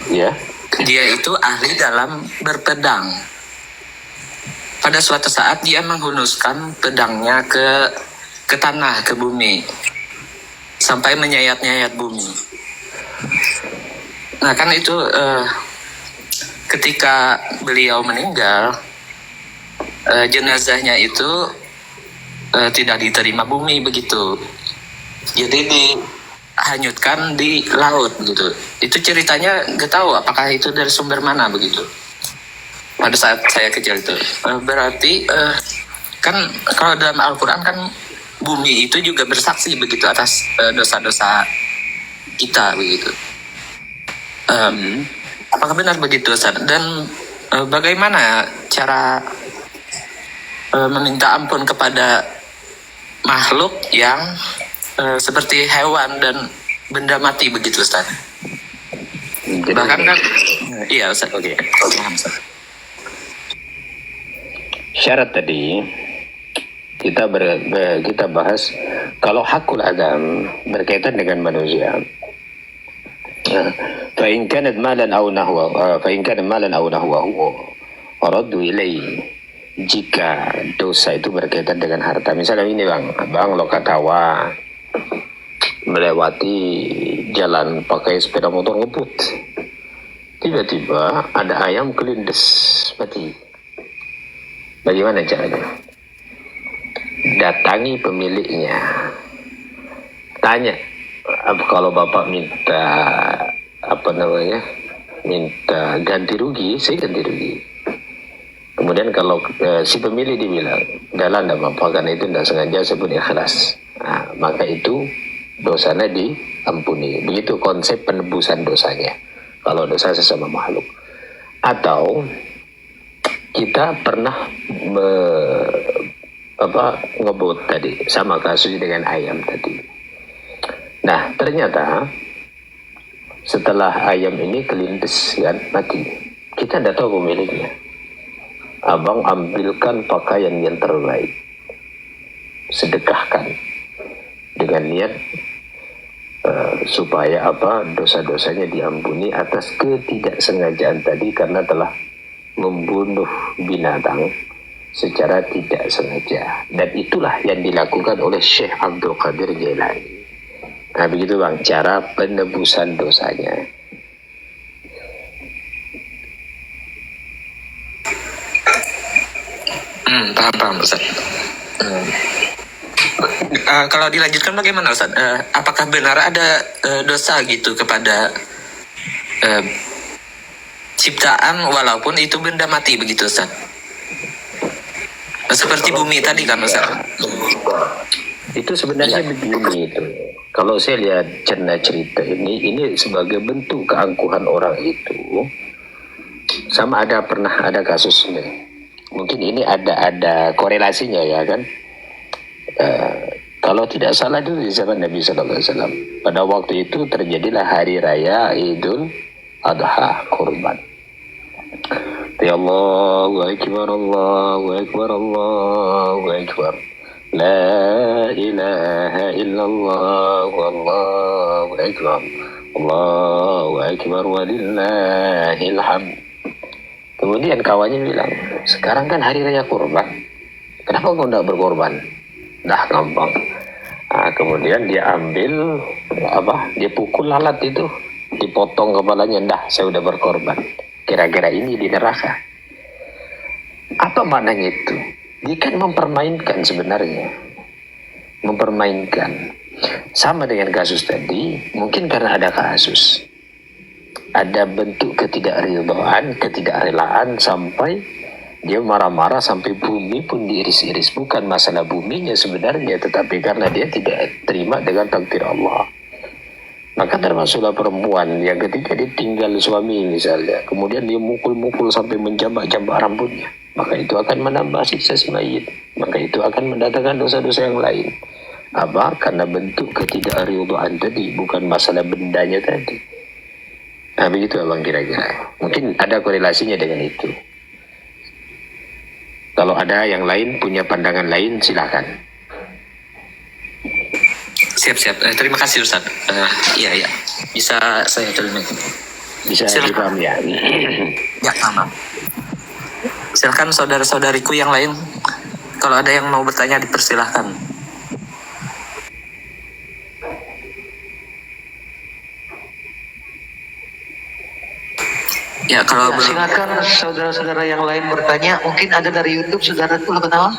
Ya. Dia itu ahli dalam berpedang. Pada suatu saat dia menghunuskan pedangnya ke tanah, ke bumi, sampai menyayat-nyayat bumi. Nah kan itu ketika beliau meninggal, jenazahnya itu tidak diterima bumi begitu. Jadi dihanyutkan di laut gitu. Itu ceritanya nggak tahu apakah itu dari sumber mana begitu. Pada saat saya kecil itu berarti kan kalau dalam Al-Quran kan bumi itu juga bersaksi begitu atas dosa-dosa kita begitu. Apakah benar begitu Ustaz? Dan bagaimana cara meminta ampun kepada makhluk yang seperti hewan dan benda mati begitu Ustaz? Bahkan kan iya Ustaz. Oke. Paham Ustaz. Syarat tadi kita bahas kalau hakul adam berkaitan dengan manusia. Fa in kanat malan aw nahwahu raddu ilaihi. Jika dosa itu berkaitan dengan harta, misalnya ini bang Lokatawa melewati jalan pakai sepeda motor ngebut, tiba-tiba ada ayam kelindes mati. Bagaimana caranya? Datangi pemiliknya, tanya, kalau bapak minta minta ganti rugi, saya ganti rugi. Kemudian kalau si pemilik dibilang, "Dalam tidak apa karena itu tidak sengaja saya pun ikhlas." Nah, maka itu dosanya diampuni. Begitu konsep penebusan dosanya. Kalau dosa sesama makhluk. Atau kita pernah ngebut tadi, sama kasus dengan ayam tadi. Nah, ternyata setelah ayam ini kelindes kan mati, kita tidak tahu pemiliknya. Abang ambilkan pakaian yang terbaik, sedekahkan dengan niat supaya dosa-dosanya diampuni atas ketidaksengajaan tadi, karena telah membunuh binatang secara tidak sengaja. Dan itulah yang dilakukan oleh Syekh Abdul Qadir Jailani. Nah begitu bang, cara penebusan dosanya. Paham Ustaz. Kalau dilanjutkan bagaimana Ustaz? Apakah benar ada dosa gitu kepada ciptaan walaupun itu benda mati begitu Ustaz? Seperti bumi tadi kan Ustaz? Itu sebenarnya begini itu. Kalau saya lihat cerita ini sebagai bentuk keangkuhan orang itu, sama pernah ada kasusnya. Mungkin ini ada korelasinya ya kan. Kalau tidak salah dulu di zaman Nabi Sallallahu Alaihi Wasallam, pada waktu itu terjadilah hari raya Idul Adha kurban. Ya Allahu Akbar, Allahu Akbar, Allahu Akbar. La ilaha illallah, Allahu Akbar, Allahu Akbar, walillahil hamd. Kemudian kawannya bilang, sekarang kan hari raya kurban, kenapa kau tidak berkorban? Dah gampang, Kemudian dia ambil dia pukul lalat itu, dipotong kepalanya. Dah, saya udah berkorban. Kira-kira ini di neraka. Apa maknanya itu? Dia kan mempermainkan sebenarnya, mempermainkan. Sama dengan kasus tadi, mungkin karena ada kasus, ada bentuk ketidakridhaan, ketidakrelaan, sampai dia marah-marah sampai bumi pun diiris-iris. Bukan masalah buminya sebenarnya, tetapi karena dia tidak terima dengan takdir Allah. Maka termasuklah perempuan yang ketika ditinggal suami misalnya, kemudian dia mukul-mukul sampai menjambak-jambak rambutnya, maka itu akan menambah siksa si mayit. Maka itu akan mendatangkan dosa-dosa yang lain. Karena bentuk ketidakridhaan tadi, bukan masalah bendanya tadi. Begitu abang kira-kira. Mungkin ada korelasinya dengan itu. Kalau ada yang lain punya pandangan lain, silakan. Siap. Terima kasih Ustaz. Iya. Bisa saya terima. Bisa dipaham ya? Ya, aman. Silakan saudara-saudariku yang lain. Kalau ada yang mau bertanya, dipersilahkan. Ya, kalau silakan saudara-saudara yang lain bertanya. Mungkin ada dari YouTube, saudara itu kenal?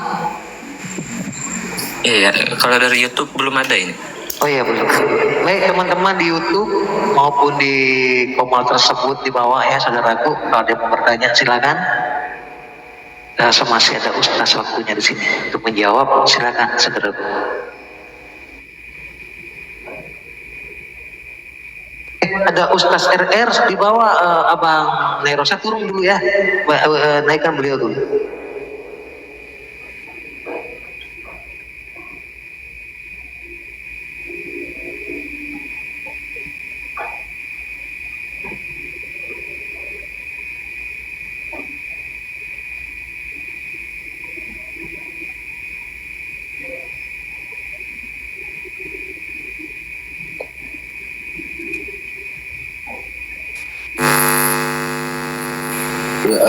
Iya, kalau dari YouTube belum ada ini. Oh iya, belum. Baik teman-teman di YouTube maupun di komal tersebut di bawah ya saudaraku, kalau ada yang mau bertanya silakan. Masih ada Ustaz waktunya di sini untuk menjawab. Silakan saudaraku. Ada Ustaz RR di bawah, Abang Nairosa turun dulu ya, naikkan beliau dulu.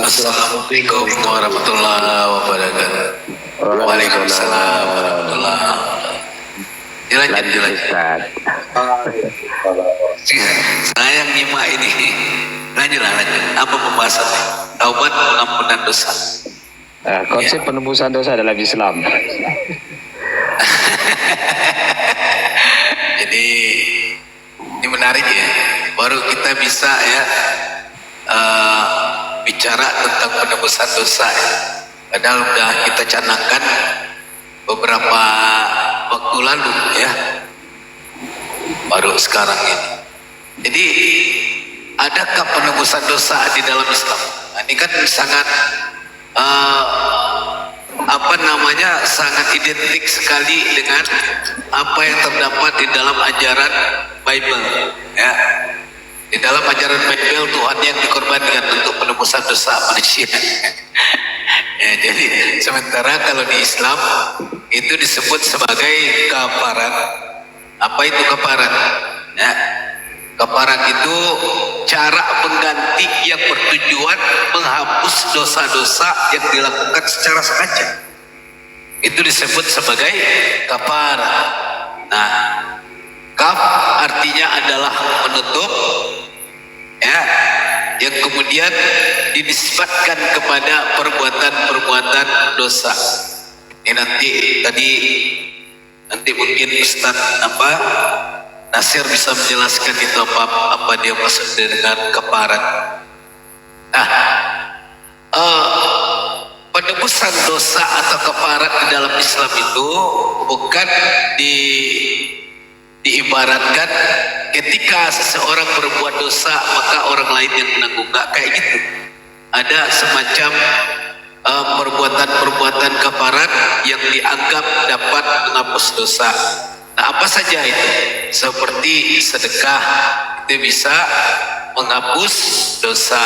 Assalamualaikum warahmatullahi wabarakatuh. Waalaikumsalam warahmatullahi wabarakatuh. Dilanjut. Saya nyimak ini. Lanjut. Apa pembahasannya? Taubat pengampunan dosa. Konsep penebusan dosa dalam Islam. Jadi ini menarik ya. Baru kita bisa ya bicara tentang penebusan dosa ya. Padahal udah kita canangkan beberapa waktu lalu ya, baru sekarang ini. Jadi adakah penebusan dosa di dalam Islam? Ini kan sangat sangat identik sekali dengan apa yang terdapat di dalam ajaran Bible ya. Di dalam ajaran Bible, Tuhan yang dikorbankan untuk penebusan dosa manusia. Ya, jadi sementara kalau di Islam itu disebut sebagai kafarat. Apa itu kafarat? Ya, kafarat itu cara pengganti yang bertujuan menghapus dosa-dosa yang dilakukan secara sengaja. Itu disebut sebagai kafarat. Nah, kaf artinya adalah menutup ya, yang kemudian dinisbatkan kepada perbuatan-perbuatan dosa. Ini nanti mungkin Ustaz Nasir bisa menjelaskan itu apa dia maksud dengan kafarat. Nah, penebusan dosa atau kafarat di dalam Islam itu bukan diibaratkan ketika seseorang berbuat dosa maka orang lain yang menanggung, nggak kayak gitu. Ada semacam perbuatan-perbuatan kafarat yang dianggap dapat menghapus dosa. Nah, apa saja itu? Seperti sedekah itu bisa menghapus dosa.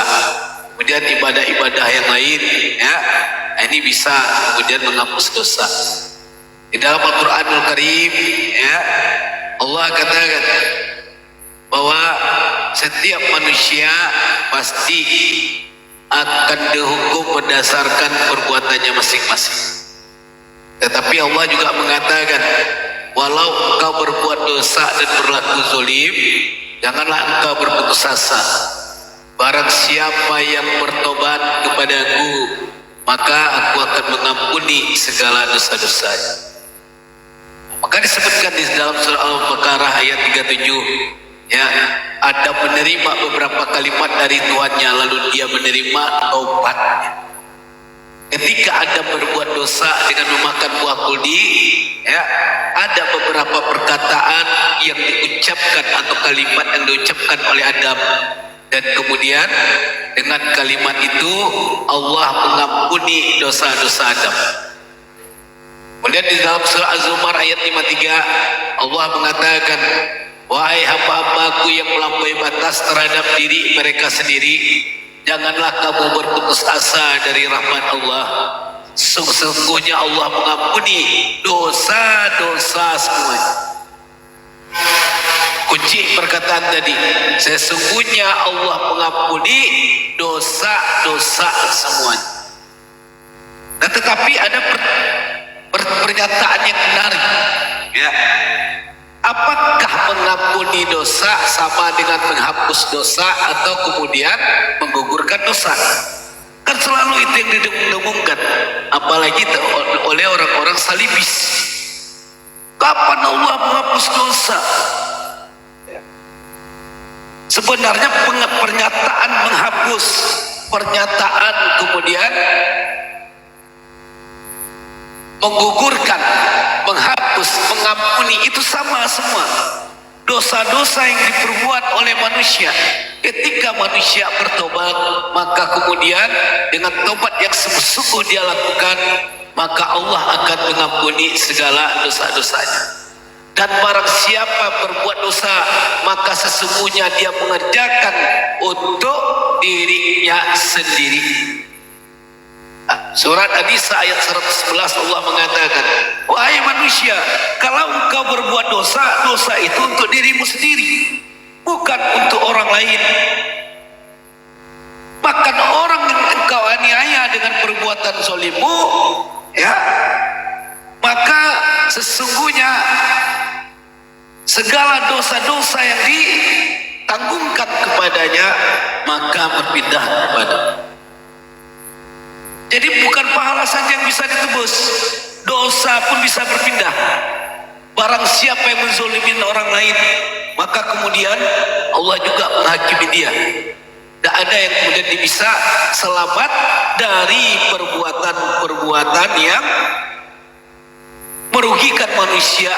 Kemudian ibadah-ibadah yang lain ya, ini bisa kemudian menghapus dosa. Di dalam Al-Qur'anul Karim ya, Allah katakan bahwa setiap manusia pasti akan dihukum berdasarkan perbuatannya masing-masing. Tetapi Allah juga mengatakan walau engkau berbuat dosa dan berlaku zalim, janganlah engkau berputus asa. Barang siapa yang bertobat kepadaku, maka aku akan mengampuni segala dosa-dosanya. Maka disebutkan di dalam surah Al-Baqarah ayat 37, ya, Adam menerima beberapa kalimat dari Tuhannya, lalu dia menerima taubatnya. Ketika Adam berbuat dosa dengan memakan buah kuldi, ya, ada beberapa perkataan yang diucapkan atau kalimat yang diucapkan oleh Adam, dan kemudian dengan kalimat itu Allah mengampuni dosa-dosa Adam. Kemudian di dalam surah Az-Zumar ayat 53 Allah mengatakan, wahai hamba-hambaku yang melampaui batas terhadap diri mereka sendiri, janganlah kamu berputus asa dari rahmat Allah. Sesungguhnya Allah mengampuni dosa-dosa semuanya. Kunci perkataan tadi, sesungguhnya Allah mengampuni dosa-dosa semuanya. Nah, tetapi ada pernyataan yang menarik, ya. Apakah mengampuni dosa sama dengan menghapus dosa atau kemudian menggugurkan dosa? Kan selalu itu yang didengungkan, apalagi oleh orang-orang salibis. Kapan Allah menghapus dosa? Sebenarnya pernyataan menghapus, pernyataan kemudian menggugurkan, menghapus, mengampuni, itu sama semua. Dosa-dosa yang diperbuat oleh manusia, ketika manusia bertobat, maka kemudian dengan tobat yang sungguh-sungguh dia lakukan, maka Allah akan mengampuni segala dosa-dosanya. Dan barang siapa berbuat dosa, maka sesungguhnya dia mengerjakan untuk dirinya sendiri. Surat An-Nisa ayat 111 Allah mengatakan, wahai manusia, kalau engkau berbuat dosa, dosa itu untuk dirimu sendiri, bukan untuk orang lain. Bahkan orang yang engkau aniaya dengan perbuatan zalimu, ya, maka sesungguhnya segala dosa-dosa yang ditanggungkan kepadanya, maka berpindah kepada. Jadi bukan pahala saja yang bisa ditebus, dosa pun bisa berpindah. Barang siapa yang menzolimin orang lain, maka kemudian Allah juga menghakimi dia. Tidak ada yang kemudian bisa selamat dari perbuatan-perbuatan yang merugikan manusia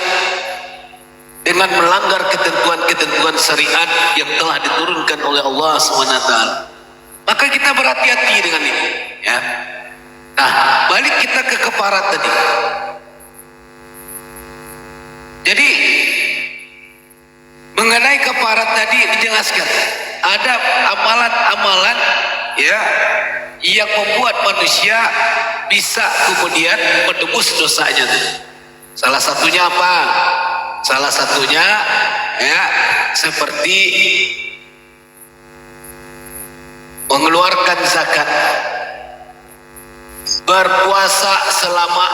dengan melanggar ketentuan-ketentuan syariat yang telah diturunkan oleh Allah SWT. Maka kita berhati-hati dengan ini, ya. Nah, balik kita ke kafarat tadi. Jadi mengenai kafarat tadi dijelaskan, ada amalan-amalan, ya, yang membuat manusia bisa kemudian menebus dosanya. Salah satunya apa? Salah satunya, ya, seperti mengeluarkan zakat, berpuasa selama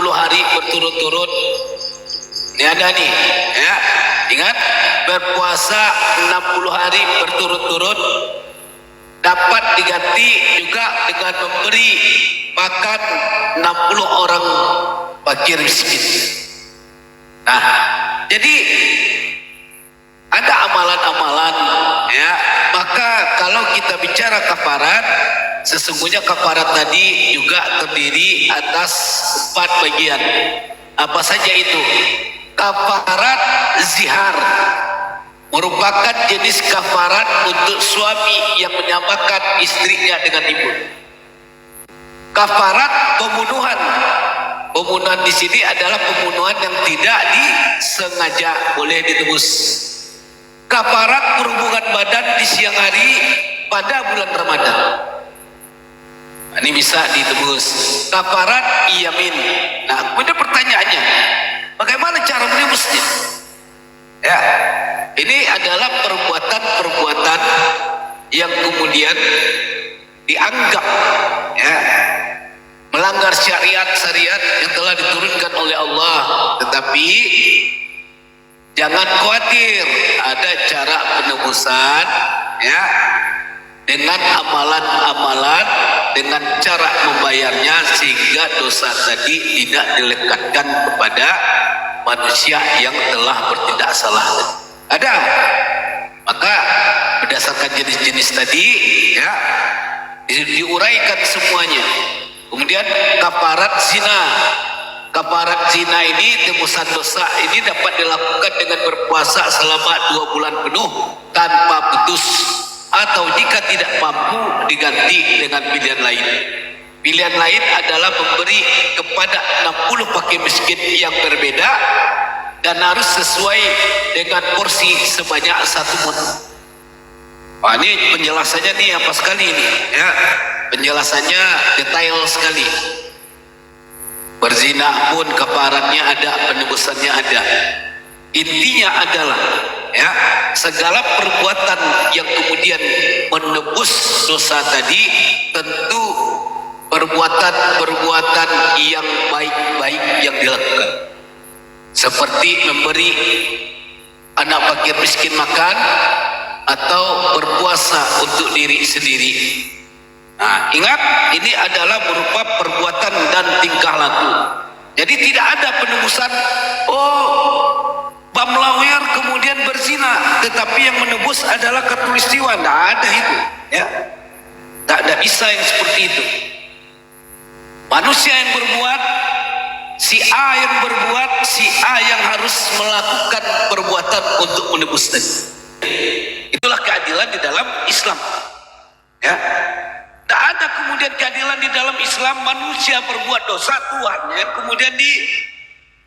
60 hari berturut-turut. Ini ada nih, ya, ingat, berpuasa 60 hari berturut-turut dapat diganti juga dengan memberi makan 60 orang fakir miskin. Nah, jadi ada amalan-amalan, ya. Maka kalau kita bicara kafarat, sesungguhnya kafarat tadi juga terdiri atas 4 bagian. Apa saja itu? Kafarat zihar merupakan jenis kafarat untuk suami yang menyamakan istrinya dengan ibu. Kafarat pembunuhan. Pembunuhan di sini adalah pembunuhan yang tidak disengaja, boleh ditebus. Kafarat perhubungan badan di siang hari pada bulan Ramadan, ini bisa ditebus. Kafarat yamin. Nah, kemudian pertanyaannya, bagaimana cara menebusnya? Ya, ini adalah perbuatan-perbuatan yang kemudian dianggap, ya, melanggar syariat-syariat yang telah diturunkan oleh Allah. Tetapi jangan khawatir, ada cara penebusan ya, dengan amalan-amalan, dengan cara membayarnya sehingga dosa tadi tidak dilekatkan kepada manusia yang telah bertindak salah. Ada. Maka berdasarkan jenis-jenis tadi ya, diuraikan semuanya. Kemudian kafarat zina. Kafarat zina ini, tebusan dosa ini dapat dilakukan dengan berpuasa selama 2 bulan penuh tanpa putus, atau jika tidak mampu diganti dengan pilihan lain. Pilihan lain adalah memberi kepada 60 fakir miskin yang berbeda dan harus sesuai dengan porsi sebanyak 1 mud. Wah, ini penjelasannya nih apa sekali ini ya, penjelasannya detail sekali. Berzina pun kafaratnya ada, penebusannya ada. Intinya adalah ya, segala perbuatan yang kemudian menebus dosa tadi tentu perbuatan-perbuatan yang baik-baik yang dilakukan, seperti memberi anak fakir miskin makan atau berpuasa untuk diri sendiri. Nah, ingat, ini adalah berupa perbuatan dan tingkah laku. Jadi tidak ada penebusan, bam lawyer kemudian berzina, tetapi yang menebus adalah katulistiwa. Tidak ada itu ya, tidak ada bisa yang seperti itu. Manusia yang berbuat, si A yang berbuat, si A yang harus melakukan perbuatan untuk menebus tadi. Itulah keadilan di dalam Islam ya. Tak ada kemudian keadilan di dalam Islam, manusia berbuat dosa, Tuhannya kemudian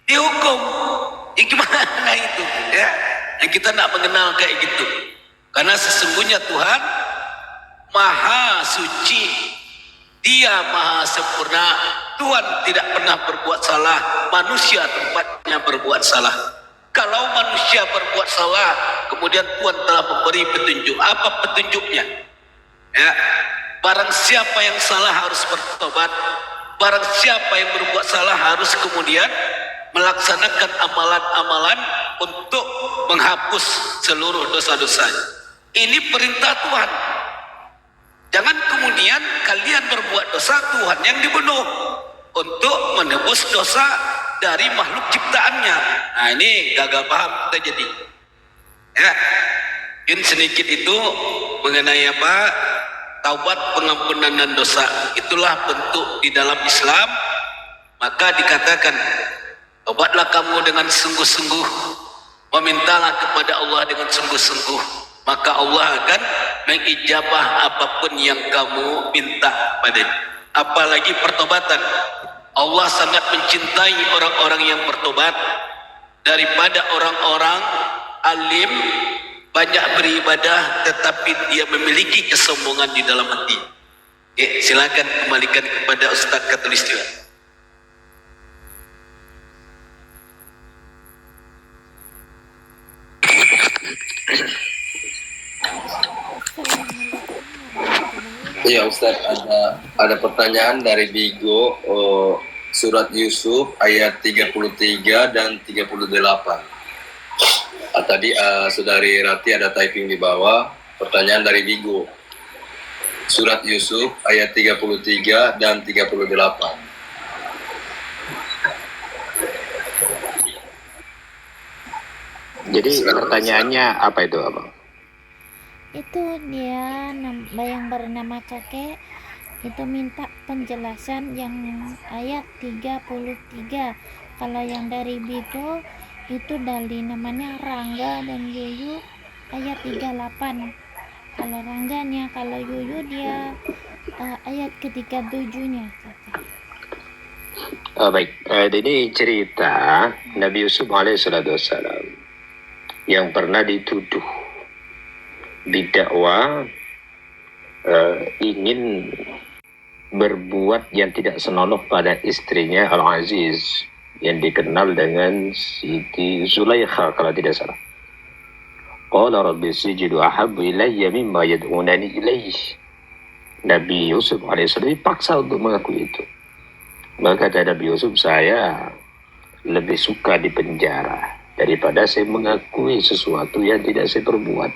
dihukum. Gimana itu ya? Yang kita tidak mengenal kayak gitu. Karena sesungguhnya Tuhan Maha Suci, Dia Maha Sempurna. Tuhan tidak pernah berbuat salah, manusia tempatnya berbuat salah. Kalau manusia berbuat salah, kemudian Tuhan telah memberi petunjuk. Apa petunjuknya? Ya, barang siapa yang salah harus bertobat. Barang siapa yang berbuat salah harus kemudian melaksanakan amalan-amalan untuk menghapus seluruh dosa-dosa. Ini perintah Tuhan. Jangan kemudian kalian berbuat dosa, Tuhan yang dibunuh untuk menebus dosa dari makhluk ciptaannya. Nah, ini gagal paham kita jadi. Ya, mungkin sedikit itu mengenai apa? Taubat, pengampunan dan dosa. Itulah bentuk di dalam Islam. Maka dikatakan, taubatlah kamu dengan sungguh-sungguh, memintalah kepada Allah dengan sungguh-sungguh, maka Allah akan mengijabah apapun yang kamu minta padanya. Apalagi pertobatan. Allah sangat mencintai orang-orang yang bertobat daripada orang-orang alim, banyak beribadah tetapi dia memiliki kesombongan di dalam hati. Silakan kembalikan kepada Ustaz Katulistiwa. Iya Ustaz, ada pertanyaan dari Bigo, surat Yusuf ayat 33 dan 38. Tadi Saudari Rati ada typing di bawah, pertanyaan dari Bigo. Surat Yusuf ayat 33 dan 38. Jadi pertanyaannya apa itu, Abang? Itu dia yang bernama kakek itu minta penjelasan yang ayat 33. Kalau yang dari Bigo itu dari namanya Rangga dan Yuyu ayat 38. Kalau Rangganya, kalau Yuyu dia ayat ke-37-nya. Baik, ini cerita Nabi Yusuf alaihissalam yang pernah dituduh didakwa ingin berbuat yang tidak senonoh pada istrinya Al-Aziz yang dikenal dengan Siti Zulaikha kalau tidak salah. Qala rabbi sijidu ahabbu ilayya mimma yad'unani ilayh. Nabi Yusuf alaihissalam dipaksa untuk mengakui itu. Maka kata Nabi Yusuf, saya lebih suka di penjara daripada saya mengakui sesuatu yang tidak saya perbuat.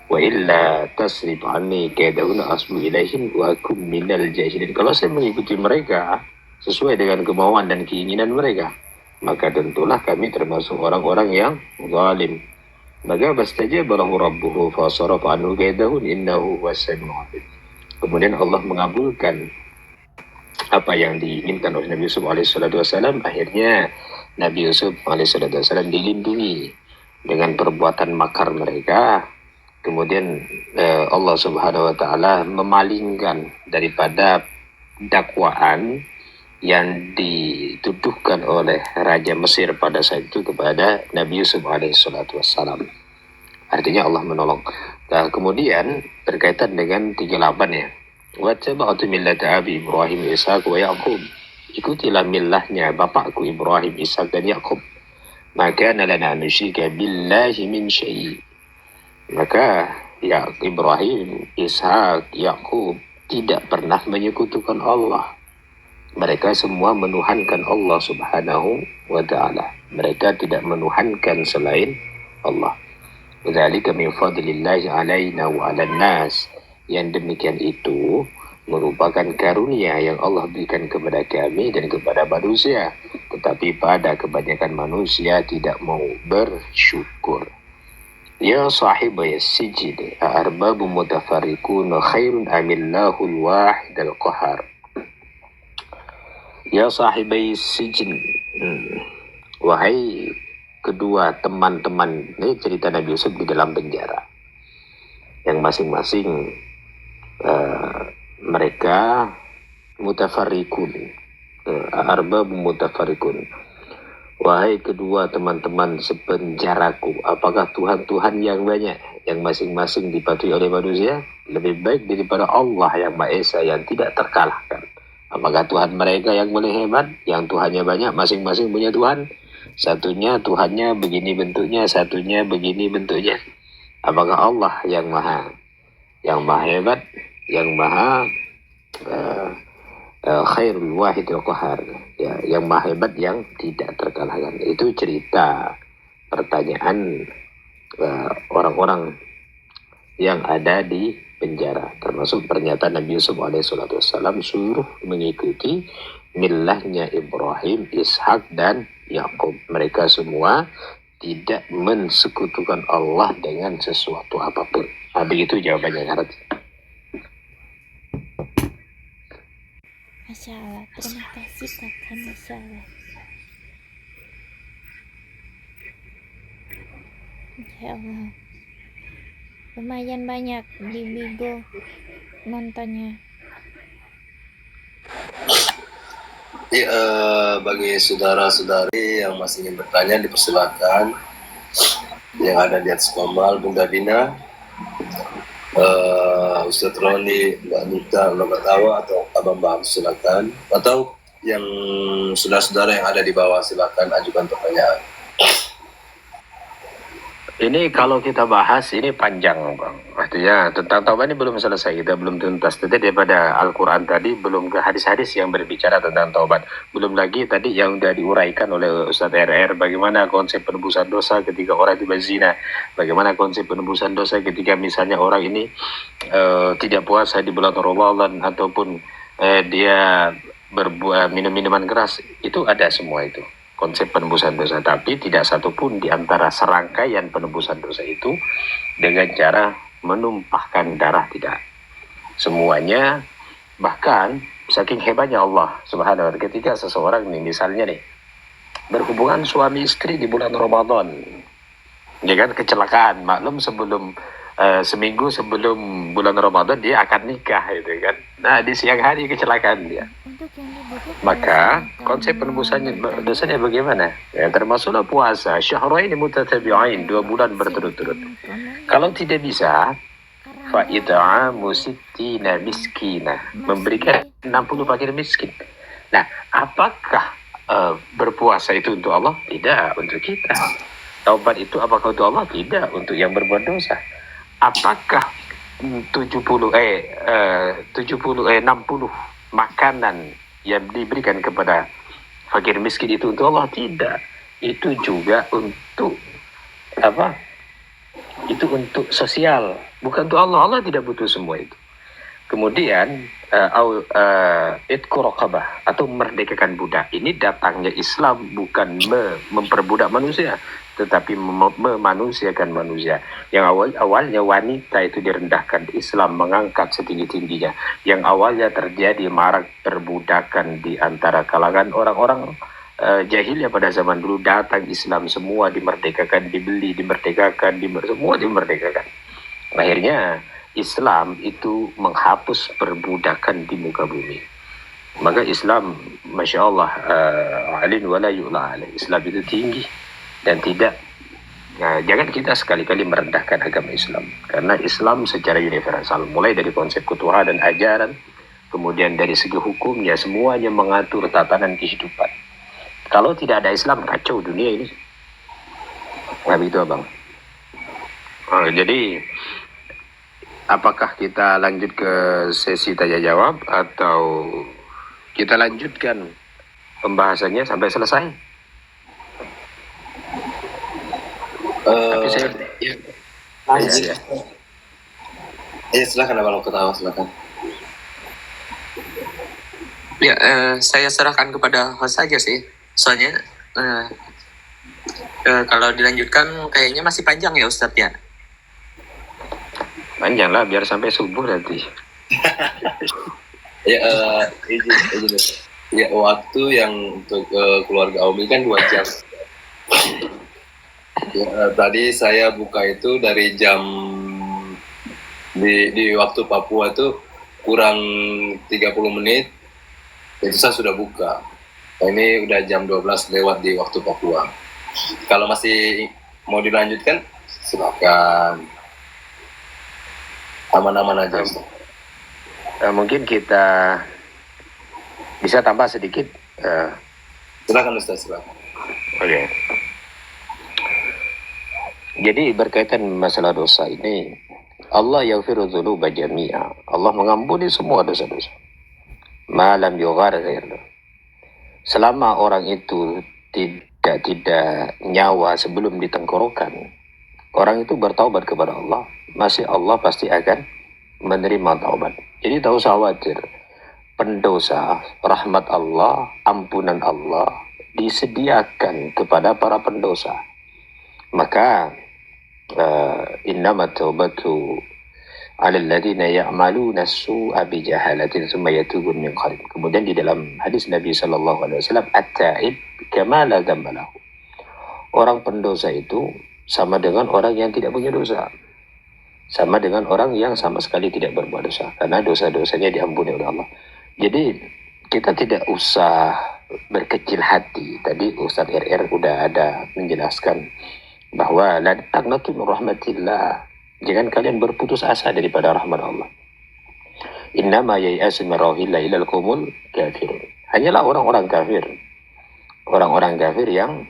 Wa illa tasrif anni kaidahun asbu ilaihim wa akum minal jahilin. Kalau saya mengikuti mereka sesuai dengan kemauan dan keinginan mereka, maka tentulah kami termasuk orang-orang yang zalim. Maka fastajaba lahu rabbuhu fasarafa anhu kaidahun innahu huwas-sami'ul 'alim. Kemudian Allah mengabulkan apa yang diinginkan oleh Nabi Yusuf alaihissalam. Akhirnya Nabi Yusuf alaihissalam dilindungi dengan perbuatan makar mereka. Kemudian Allah Subhanahu wa taala memalingkan daripada dakwaan yang dituduhkan oleh Raja Mesir pada saat itu kepada Nabi Yusuf alaihissalam. Artinya Allah menolong. Nah, kemudian berkaitan dengan 38 ya. Wattaba'tu millata abi Ibrahim Ishaq wa Yaqub. Ikutilah millahnya bapakku Ibrahim, Ishaq dan Yaqub. Maka lana nusyrika billahi min syai'. Maka ya Ibrahim, Ishak, Yakub tidak pernah menyekutukan Allah. Mereka semua menuhankan Allah Subhanahu wa ta'ala. Mereka tidak menuhankan selain Allah. Dzalika min fadlillahi 'alaina wa 'alan nas. Yang demikian itu merupakan karunia yang Allah berikan kepada kami dan kepada manusia. Tetapi pada kebanyakan manusia tidak mau bersyukur. Ya sahibai sijid arbabu mutafarriqun khairun amillahul wahidal qahar. Ya sahibai sijin, wahai kedua teman-teman, ini cerita Nabi Yusuf di dalam penjara, yang masing-masing mereka mutafarriqun, arbabu mutafarriqun. Wahai kedua teman-teman sepenjaraku, apakah Tuhan-Tuhan yang banyak yang masing-masing dipatuhi oleh manusia lebih baik daripada Allah yang Maha Esa yang tidak terkalahkan? Apakah Tuhan mereka yang boleh hebat, yang Tuhannya banyak, masing-masing punya Tuhan? Satunya Tuhannya begini bentuknya, satunya begini bentuknya. Apakah Allah yang maha hebat, yang maha khairul wahidul qahar, ya, yang maha hebat yang tidak terkalahkan? Itu cerita pertanyaan orang-orang yang ada di penjara, termasuk pernyataan Nabi Yusuf alaihissalam suruh mengikuti millahnya Ibrahim, Ishak dan Yakub. Mereka semua tidak mensekutukan Allah dengan sesuatu apapun. Nah, begitu jawabannya, Harat. Masya Allah, terima kasih kakak, Masya Allah. Ya Allah, lumayan banyak di Bigo nontonnya. Ya, bagi saudara-saudari yang masih ingin bertanya dipersilakan. Yang ada di atas Kamal, Bunda Dina, Ustadz Roni, Mbak Nita, Mbak Tawa, atau Abang Bang, silakan. Atau yang saudara-saudara yang ada di bawah, silakan ajukan pertanyaan. Ini kalau kita bahas ini panjang, Bang. Artinya tentang taubat ini belum selesai, kita belum tuntas. Tadi daripada Al-Quran tadi belum ke hadis-hadis yang berbicara tentang taubat. Belum lagi tadi yang sudah diuraikan oleh Ustadz RR, bagaimana konsep penebusan dosa ketika orang itu berzina, bagaimana konsep penebusan dosa ketika misalnya orang ini tidak puasa di bulan Ramadan, ataupun dia berbuat minum-minuman keras. Itu ada semua itu konsep penebusan dosa, tapi tidak satupun di antara serangkaian penebusan dosa itu dengan cara menumpahkan darah, tidak. Semuanya, bahkan saking hebatnya Allah Subhanahu wa ta'ala, ketika seseorang nih misalnya nih berhubungan suami istri di bulan Ramadan, ya kan, kecelakaan, maklum sebelum seminggu sebelum bulan Ramadan dia akan nikah, itu kan. Nah, di siang hari kecelakaan dia. Maka konsep penebusannya dosanya bagaimana? Ya, termasuklah puasa syahrain mutatabi'ain, 2 bulan berturut-turut. Kalau tidak bisa, fa it'amu sittina miskina, memberikan 60 fakir miskin. Nah, apakah berpuasa itu untuk Allah? Tidak, untuk kita. Taubat itu apakah untuk Allah? Tidak, untuk yang berbuat dosa. Apakah 60 makanan yang diberikan kepada fakir miskin itu untuk Allah? Tidak. Itu juga untuk apa? Itu untuk sosial, bukan untuk Allah. Allah tidak butuh semua itu. Kemudian itqu raqabah atau merdekakan budak. Ini datangnya Islam bukan memperbudak manusia, tetapi memanusiakan manusia. Yang awalnya wanita itu direndahkan, Islam mengangkat setinggi-tingginya. Yang awalnya terjadi marak perbudakan di antara kalangan orang-orang jahiliyah pada zaman dulu, datang Islam, semua dimerdekakan, dibeli, dimerdekakan, semua dimerdekakan. Akhirnya Islam itu menghapus perbudakan di muka bumi. Maka Islam, Masya Allah, alin wala yu'la alaih. Islam itu tinggi dan tidak, jangan kita sekali-kali merendahkan agama Islam. Karena Islam secara universal, mulai dari konsep ketuhanan dan ajaran, kemudian dari segi hukumnya, semuanya mengatur tatanan kehidupan. Kalau tidak ada Islam, kacau dunia ini. Nah, begitu Abang. Jadi apakah kita lanjut ke sesi tanya jawab atau kita lanjutkan pembahasannya sampai selesai? Tapi saya silakan Abang ketawa, silakan. Ya, saya serahkan kepada host saja sih. Soalnya kalau dilanjutkan kayaknya masih panjang ya Ustadz ya. Panjang lah, biar sampai subuh nanti. izin. Ya, waktu yang untuk keluarga Umi kan 2 jam. Ya, tadi saya buka itu dari jam di waktu Papua itu kurang 30 menit, itu saya sudah buka. Nah, ini udah jam 12 lewat di waktu Papua. Kalau masih mau dilanjutkan, silakan. Aman-aman aja. Mungkin kita bisa tambah sedikit. Silakan Ustaz, silakan. Oke. Jadi berkaitan masalah dosa ini, Allah yaghfiru dzunuba jami'a. Allah mengampuni semua dosa-dosa. Malam yughargir. Selama orang itu tidak nyawa sebelum ditengkorokan, orang itu bertaubat kepada Allah, masih Allah pasti akan menerima taubat. Jadi tak usah khawatir. Pendosa, rahmat Allah, ampunan Allah disediakan kepada para pendosa. Maka innamat taubatu 'alal ladzina ya'maluna as-su'a bi jahalatin tsumma yatubun min qarib. Kemudian di dalam hadis Nabi sallallahu alaihi wasallam, at-ta'ib kama la dzamba lahu. Orang pendosa itu sama dengan orang yang tidak punya dosa. Sama dengan orang yang sama sekali tidak berbuat dosa, karena dosa-dosanya diampuni oleh Allah. Jadi kita tidak usah berkecil hati. Tadi Ustadz RR udah ada menjelaskan bahwa la taqnatu min rahmatillah. Jangan kalian berputus asa daripada rahmat Allah. Innama yai'asu min rahmatillah ilal qaumul kafirun. Hanyalah orang-orang kafir. Orang-orang kafir yang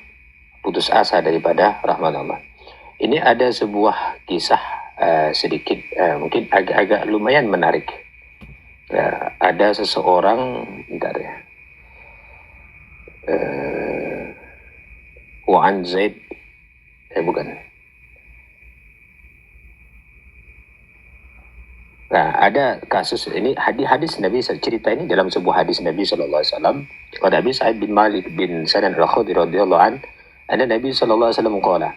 putus asa daripada rahmat Allah. Ini ada sebuah kisah sedikit mungkin agak lumayan menarik. Ada seseorang, bentar ya. Wa'an Zaid, bukan. Nah, ada kasus ini, hadis Nabi, cerita ini dalam sebuah hadis Nabi sallallahu alaihi wasallam. Pada Abi Sa'id bin Malik bin Sanan al-Khudri radhiyallahu an, ada Nabi sallallahu alaihi wasallam qala,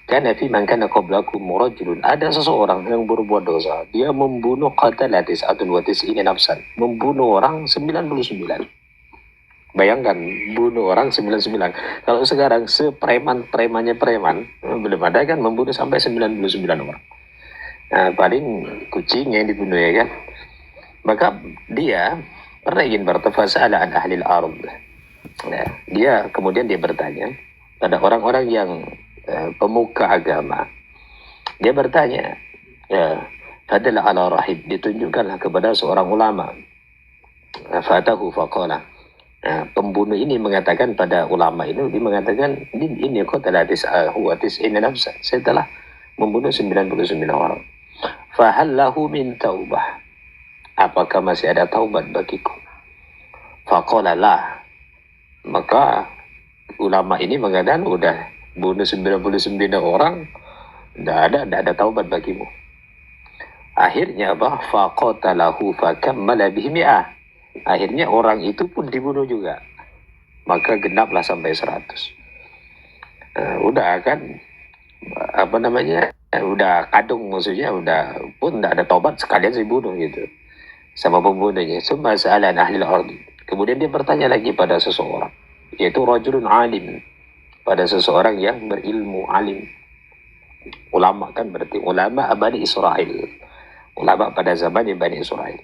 kana fi man kana qablakum rajulun, ada seseorang yang berbuat dosa, dia membunuh qatala 99 nafsan, membunuh orang 99. Bayangkan, bunuh orang 99. Kalau sekarang sepreman-premannya preman, belum ada kan membunuh sampai 99 orang. Nah, paling kucing yang dibunuh ya kan. Maka dia pernah ingin bertafasala an ahli al-ard. Nah, dia kemudian dia bertanya pada orang-orang yang pemuka agama. Dia bertanya, fadala ala rahib, ditunjukkanlah kepada seorang ulama. Fatahu faqala. Nah, pembunuh ini mengatakan pada ulama ini, dia mengatakan, ini qatala tis'ina nafsa, saya telah membunuh 99 orang. Fahal lahu min taubah, apakah masih ada taubat bagiku? Faqala lah. Maka ulama ini mengatakan udah bunuh 99 orang, tidak ada taubat bagimu. Akhirnya apa? Faqatalahu fakammala bihi mi'ah. Akhirnya orang itu pun dibunuh juga. Maka genaplah sampai 100. Udah kan, apa namanya, udah kadung, maksudnya udah pun tidak ada taubat, sekalian dibunuh gitu sama pembunuhnya. Summa sa'alan ahli al-ardi. Kemudian dia bertanya lagi pada seseorang, yaitu rajulun alim, pada seseorang yang berilmu, alim. Ulama kan berarti ulama Bani Israel, ulama pada zaman Bani Israel.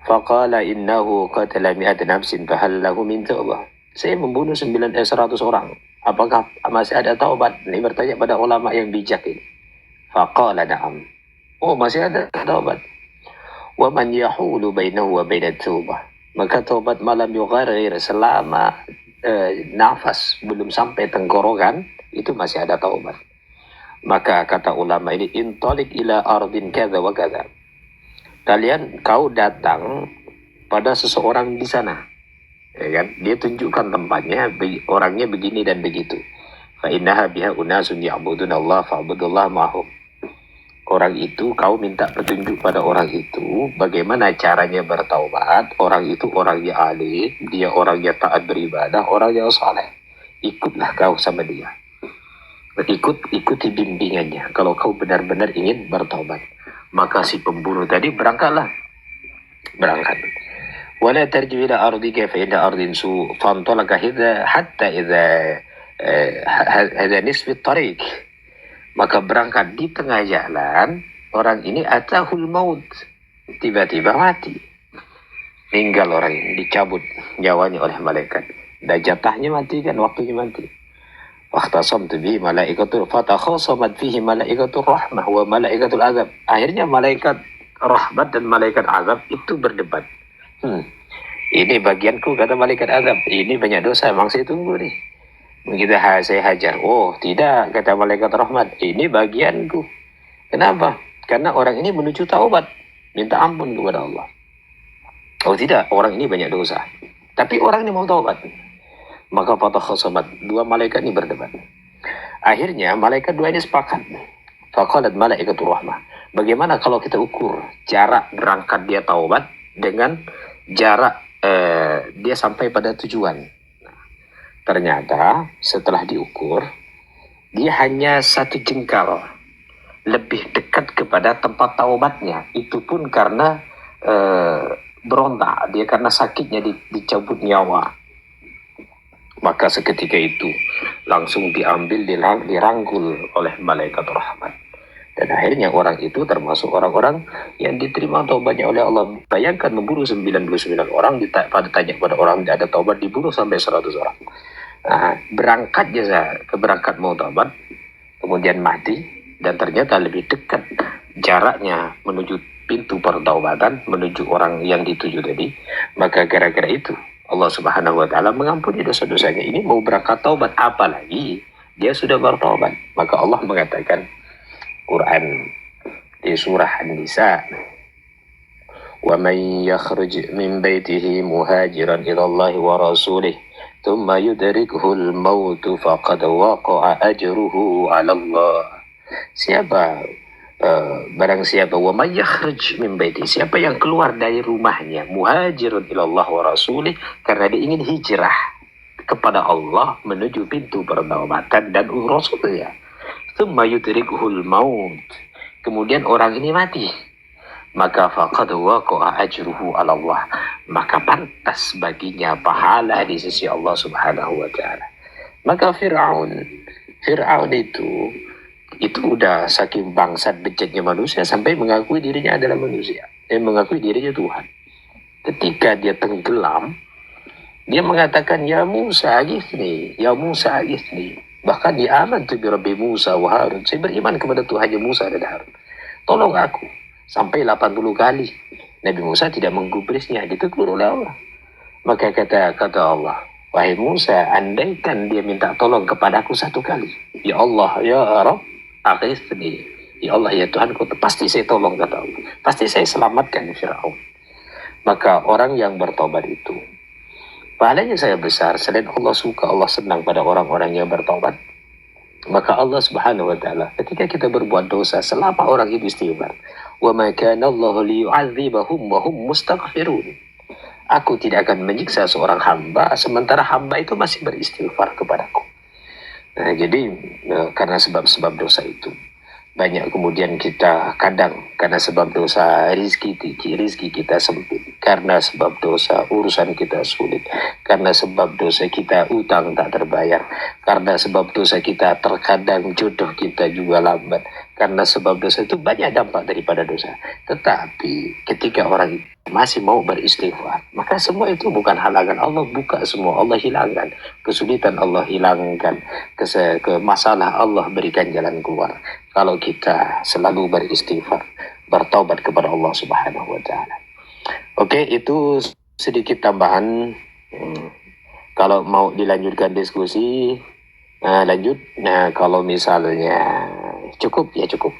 Faqala innahu qatala mi'at nafsin fahal lahu min taubah. Saya membunuh 100 orang, apakah masih ada taubat? Ini bertanya pada ulama yang bijak ini. Faqala na'am. Oh, masih ada taubat. Wa man yahulu bainahu wa bainat taubah. Maka taubat malam yugharir, selama nafas belum sampai tenggorokan, itu masih ada taubat. Maka kata ulama ini, intalik ila ardin kadza wa kadza. Kau datang pada seseorang di sana. Ya kan? Dia tunjukkan tempatnya, orangnya begini dan begitu. Fa innaha biha unasun ya'buduna Allah fa'budullah ma'hum. Orang itu, kau minta petunjuk pada orang itu bagaimana caranya bertaubat. Orang itu orangnya alim, dia orangnya taat beribadah, orangnya saleh. Ikutlah kau sama dia. Ikuti bimbingannya kalau kau benar-benar ingin bertaubat. Maka si pembunuh tadi berangkat. ولا ترجع إلى أرضك فإن أرض سوء فانطلق حتى إذا هذا نصف الطريق. Maka berangkat di tengah jalan, orang ini atahul maut, tiba-tiba mati, meninggal orang ini, dicabut nyawanya oleh malaikat. Dan jatahnya mati kan, waktunya mati. Waqtasamtu bihi malaikatul fatakhasamat fihi malaikatul rahmah wa malaikatul azab. Akhirnya malaikat rahmat dan malaikat azab itu berdebat. Ini bagianku, kata malaikat azab. Ini banyak dosa, memang saya tunggu nih. Begitu saya hajar. Oh tidak, kata malaikat rahmat. Ini bagianku. Kenapa? Karena orang ini menuju taubat, minta ampun kepada Allah. Oh tidak, orang ini banyak dosa, tapi orang ini mau taubat. Maka patah khosomat, dua malaikat ini berdebat. Akhirnya malaikat dua ini sepakat. Faqalat malaikatur rahmah. Bagaimana kalau kita ukur jarak berangkat dia taubat dengan jarak dia sampai pada tujuan. Ternyata setelah diukur, dia hanya 1 jengkal lebih dekat kepada tempat taubatnya. Itu pun karena berontak, dia karena sakitnya dicabut nyawa. Maka seketika itu langsung diambil, dirangkul oleh malaikat rahmat. Dan akhirnya orang itu termasuk orang-orang yang diterima taubatnya oleh Allah. Bayangkan membunuh 99 orang, ditanya pada orang tidak ada taubat, dibunuh sampai 100 orang. Nah, berangkat mau taubat, kemudian mati, dan ternyata lebih dekat jaraknya menuju pintu pertaubatan, menuju orang yang dituju tadi. Maka gara-gara itu Allah Subhanahu wa Ta'ala mengampuni dosa-dosanya. Ini mau berangkat taubat, apalagi dia sudah bertaubat. Maka Allah mengatakan Quran di surah An-Nisa, wa man yakhruj min baitihi muhajiran ila Allah wa rasulih thumma yudrikuhu al-maut faqad waqa'a ajruhu 'ala Allah. Barang siapa wa man yakhruj min baitihi, siapa yang keluar dari rumahnya muhajiran ila Allah wa rasulih, karena dia ingin hijrah kepada Allah menuju pintu pertaubatan dan rasulnya. Thumma yudrikuhul maut, kemudian orang ini mati, maka faqad waqa'a ajruhu 'ala Allah, maka pantas baginya pahala di sisi Allah Subhanahu wa Ta'ala. Maka Fir'aun itu udah saking bangsat bejatnya manusia sampai mengakui dirinya adalah manusia, mengakui dirinya Tuhan. Ketika dia tenggelam, dia mengatakan, ya Musa aghithni, ya Musa aghithni. Bahkan dia amantu bi Rabbi Musa wa Harun, saya beriman kepada Tuhannya Musa dan Harun, tolong aku. Sampai 80 kali Nabi Musa tidak menggubrisnya, ditegur oleh Allah. Maka kata Allah, wahai Musa, andaikan dia minta tolong kepadaku 1 kali, ya Allah, ya Rabb, aghithni, ya Allah, ya Tuhanku, pasti saya tolong, kata Allah, pasti saya selamatkan Fir'aun. Maka orang yang bertobat itu pahalanya saya besar. Selain Allah suka, Allah senang pada orang-orang yang bertaubat, maka Allah Subhanahu wa taala ketika kita berbuat dosa selama orang itu istighfar, wa ma kana Allah liyu'adzibahum wa hum mustaghfirun. Aku tidak akan menyiksa seorang hamba sementara hamba itu masih beristighfar kepadaku. Nah, jadi karena sebab-sebab dosa itu banyak kemudian kita kadang karena sebab dosa rizki kita sempit, karena sebab dosa urusan kita sulit, karena sebab dosa kita utang tak terbayar, karena sebab dosa kita terkadang jodoh kita juga lambat, karena sebab dosa itu banyak dampak daripada dosa. Tetapi ketika orang itu masih mau beristighfar, maka semua itu bukan halangan. Allah buka semua, Allah hilangkan kesulitan, Allah hilangkan masalah, Allah berikan jalan keluar kalau kita selalu beristighfar, bertaubat kepada Allah Subhanahu wa taala. Oke, itu sedikit tambahan. Kalau mau dilanjutkan diskusi, lanjut. Nah, kalau misalnya cukup, ya cukup.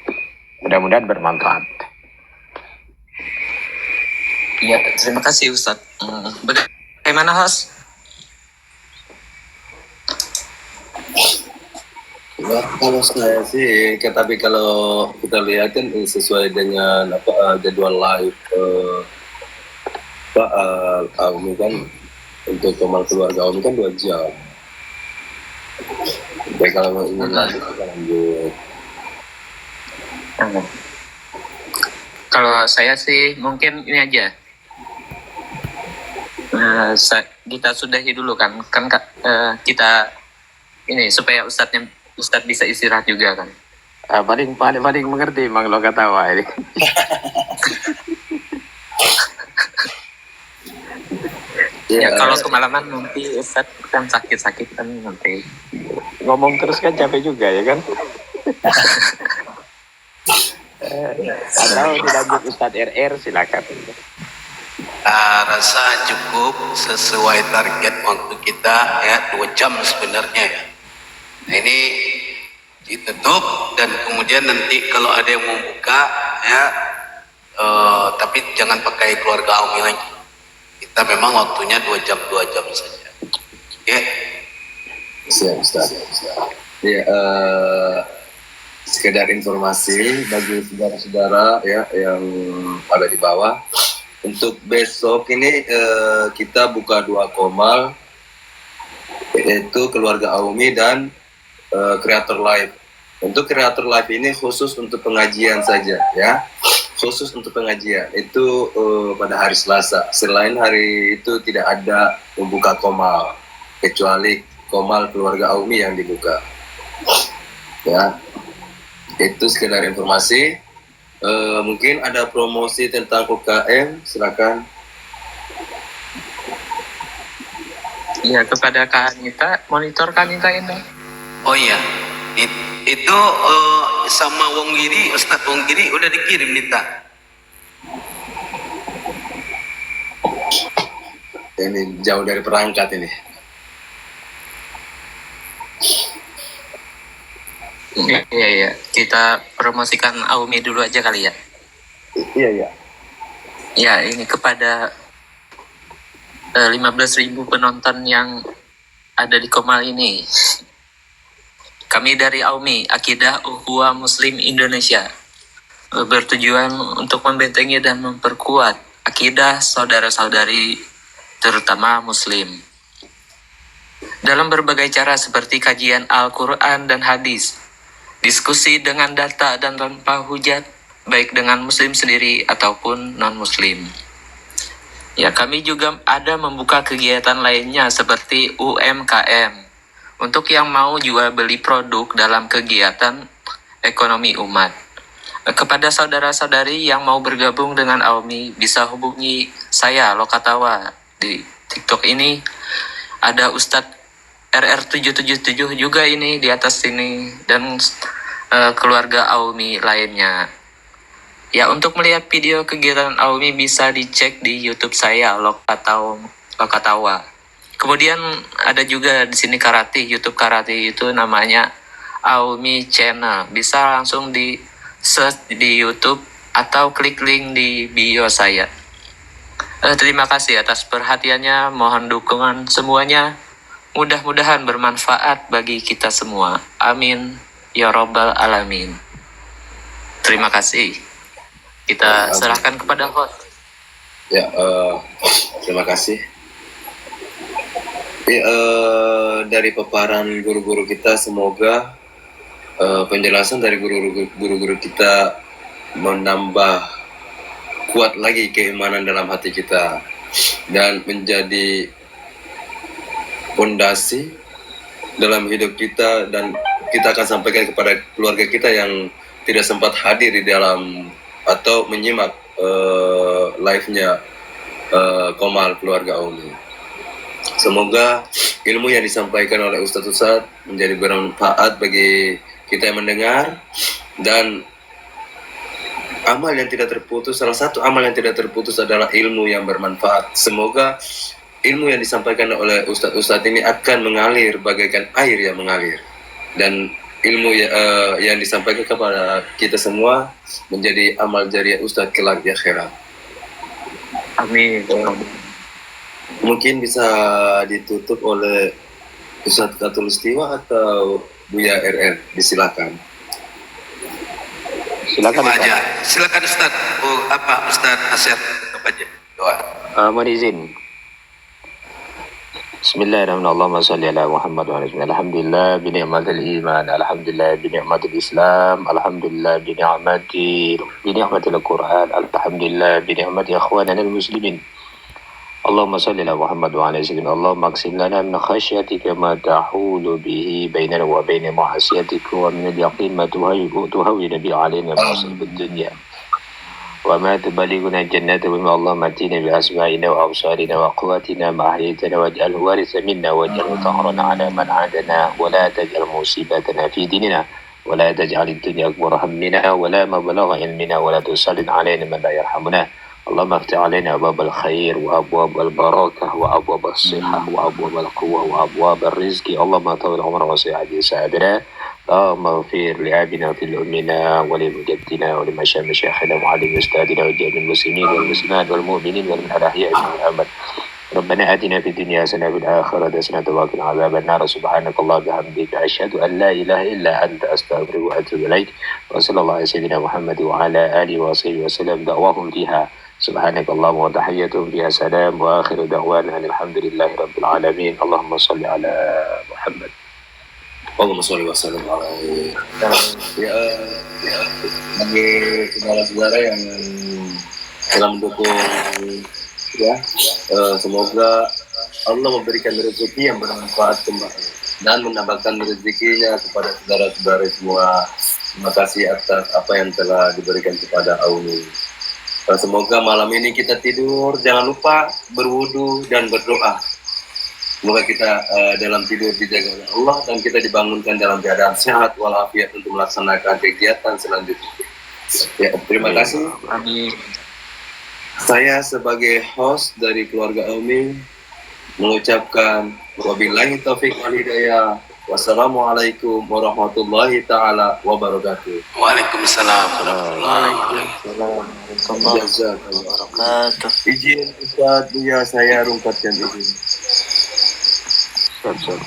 Mudah-mudahan bermanfaat. Ya, terima kasih Ustadz. Bagaimana host? Nah, kalau saya sih, tapi kalau kita lihat kan sesuai dengan jadwal live Aumi kan, untuk Komal Keluarga Aumi kan 2 jam. Baik, kalau ingin lanjut kita lanjut. Kalau saya sih mungkin ini aja. Kita sudahi dulu kan kita ini supaya Ustadz bisa istirahat juga kan. Paling mengerti Mang lo katawa ini. Ya, kalau kemalaman nanti Ustadz kan sakit kan nanti. Ngomong terus kan capek juga ya kan. Atau dilanjut Ustadz RR silakan. Rasa cukup sesuai target waktu kita ya, 2 jam sebenarnya ya. Nah, ini ditutup dan kemudian nanti kalau ada yang mau buka ya, tapi jangan pakai keluarga Aumi lagi. Kita memang waktunya 2 jam saja. Oke. Siap, Ustaz. Ya, sekedar informasi bagi saudara-saudara ya yang ada di bawah. Untuk besok ini kita buka 2 komal, yaitu Keluarga Aumi dan Creator Live. Untuk Creator Live ini khusus untuk pengajian saja ya, khusus untuk pengajian. Itu pada hari Selasa. Selain hari itu tidak ada membuka komal, kecuali komal Keluarga Aumi yang dibuka. Ya, itu sekedar informasi. Mungkin ada promosi tentang UKM, silakan. Iya, kepada Kak Anita, monitor Kak Anita ini. Oh iya, itu sama Wong Giri, Ustadz Wong Giri udah dikirim Nita. Ini jauh dari perangkat ini. Iya. Kita promosikan Aumi dulu aja kali ya. Iya. Ya, ini kepada 15.000 penonton yang ada di Komal ini. Kami dari Aumi, Akidah Ukhuwah Muslim Indonesia, bertujuan untuk membentengi dan memperkuat akidah saudara-saudari, terutama Muslim. Dalam berbagai cara seperti kajian Al-Quran dan hadis, diskusi dengan data dan tanpa hujat, baik dengan Muslim sendiri ataupun non-Muslim. Ya, kami juga ada membuka kegiatan lainnya seperti UMKM, untuk yang mau jual beli produk dalam kegiatan ekonomi umat. Kepada saudara-saudari yang mau bergabung dengan Aumi, bisa hubungi saya, Lokatawa. Di TikTok ini ada Ustadz RR777 juga ini di atas sini, dan keluarga Aumi lainnya. Ya, untuk melihat video kegiatan Aumi bisa dicek di YouTube saya, Lokatawa. Kemudian ada juga di sini karate, YouTube karate itu namanya Aumi Channel. Bisa langsung di search di YouTube atau klik link di bio saya. Terima kasih atas perhatiannya, mohon dukungan semuanya. Mudah-mudahan bermanfaat bagi kita semua. Amin. Ya Rabbal Alamin. Terima kasih. Kita serahkan kepada host. Ya, terima kasih. Dari paparan guru-guru kita, semoga penjelasan dari guru-guru kita menambah kuat lagi keimanan dalam hati kita dan menjadi fondasi dalam hidup kita, dan kita akan sampaikan kepada keluarga kita yang tidak sempat hadir di dalam atau menyimak live-nya Komal Keluarga Umi. Semoga ilmu yang disampaikan oleh Ustadz menjadi bermanfaat bagi kita yang mendengar, dan amal yang tidak terputus, salah satu amal yang tidak terputus adalah ilmu yang bermanfaat. Semoga ilmu yang disampaikan oleh Ustadz ini akan mengalir bagaikan air yang mengalir, dan ilmu yang disampaikan kepada kita semua menjadi amal jariah Ustadz kelak di akhirat. Amin. Mungkin bisa ditutup oleh Ustadz Khatulistiwa atau Buya RR, disilakan. Silakan aja. Silakan Ustaz. Ustaz nasihat apa aja? Doa. mohon izin. Bismillahirrahmanirrahim. Allahumma salli ala Muhammad wa ala alihi. Alhamdulillah bi ni'matil iman, alhamdulillah bi ni'matil Islam, alhamdulillah bi ni'matil Quran, alhamdulillah bi ni'mati ikhwanina al-muslimin. اللهم صل على محمد وعلى سيدنا. اللهم اقسم لنا من خشيتك ما تحول به بيننا وبين معصيتك، ومن اليقين ما تهون به علينا مصائب الدنيا، وما تبلغنا الجنة بما اللهم اتنا بأسمائنا وأبصارنا وقواتنا ما أحييتنا، واجعله وارث منا، واجعله ثأرا على من عادنا، ولا تجعل مصيبتنا في ديننا، ولا تجعل الدنيا أكبر همنا ولا مبلغ علمنا، ولا تسلط علينا من لا يرحمنا. اللهم افتح علينا أبواب الخير وأبواب البركة وأبواب الصحة وأبواب القوة وأبواب الرزق. اللهم طول عمرنا وصحة سعدنا. اللهم اغفر لأبينا وفي لأمنا ولمجدنا ولمشايخنا وعلم أستاذنا وجميع المسلمين والمسلمات والمؤمنين والمن الأحياء منهم الأموات. ربنا آتنا في الدنيا حسنة وفي الآخرة حسنة وقنا عذاب النار. سبحانك اللهم وبحمدك أشهد أن لا إله إلا أنت أستغفرك وأتوب إليك. وصلى الله على سيدنا محمد وعلى آله وصحبه وسلم. دعواهم فيها سبحانك اللهم وتحيتهم فيها سلام، وآخر دعوانا أن الحمد لله رب العالمين. اللهم صل على محمد. Allahumma sholli wa sallim ala bagi saudara-saudara yang telah mendukung ya, semoga Allah memberikan rezeki yang bermanfaat kembali dan menambahkan rezekinya kepada saudara-saudara semua. Terima kasih atas apa yang telah diberikan kepada Auni. Semoga malam ini kita tidur jangan lupa berwudu dan berdoa. Semoga kita dalam tidur dijaga oleh Allah dan kita dibangunkan dalam keadaan sehat walafiat untuk melaksanakan kegiatan selanjutnya. Ya, terima kasih. Amin. Saya sebagai host dari keluarga Aumi mengucapkan wabillahi taufiq wal hidayah. Wassalamualaikum warahmatullahi taala wabarakatuh. Waalaikumsalam warahmatullahi wabarakatuh. Izin Ustaz Buya, saya rungkatkan izin. Siap.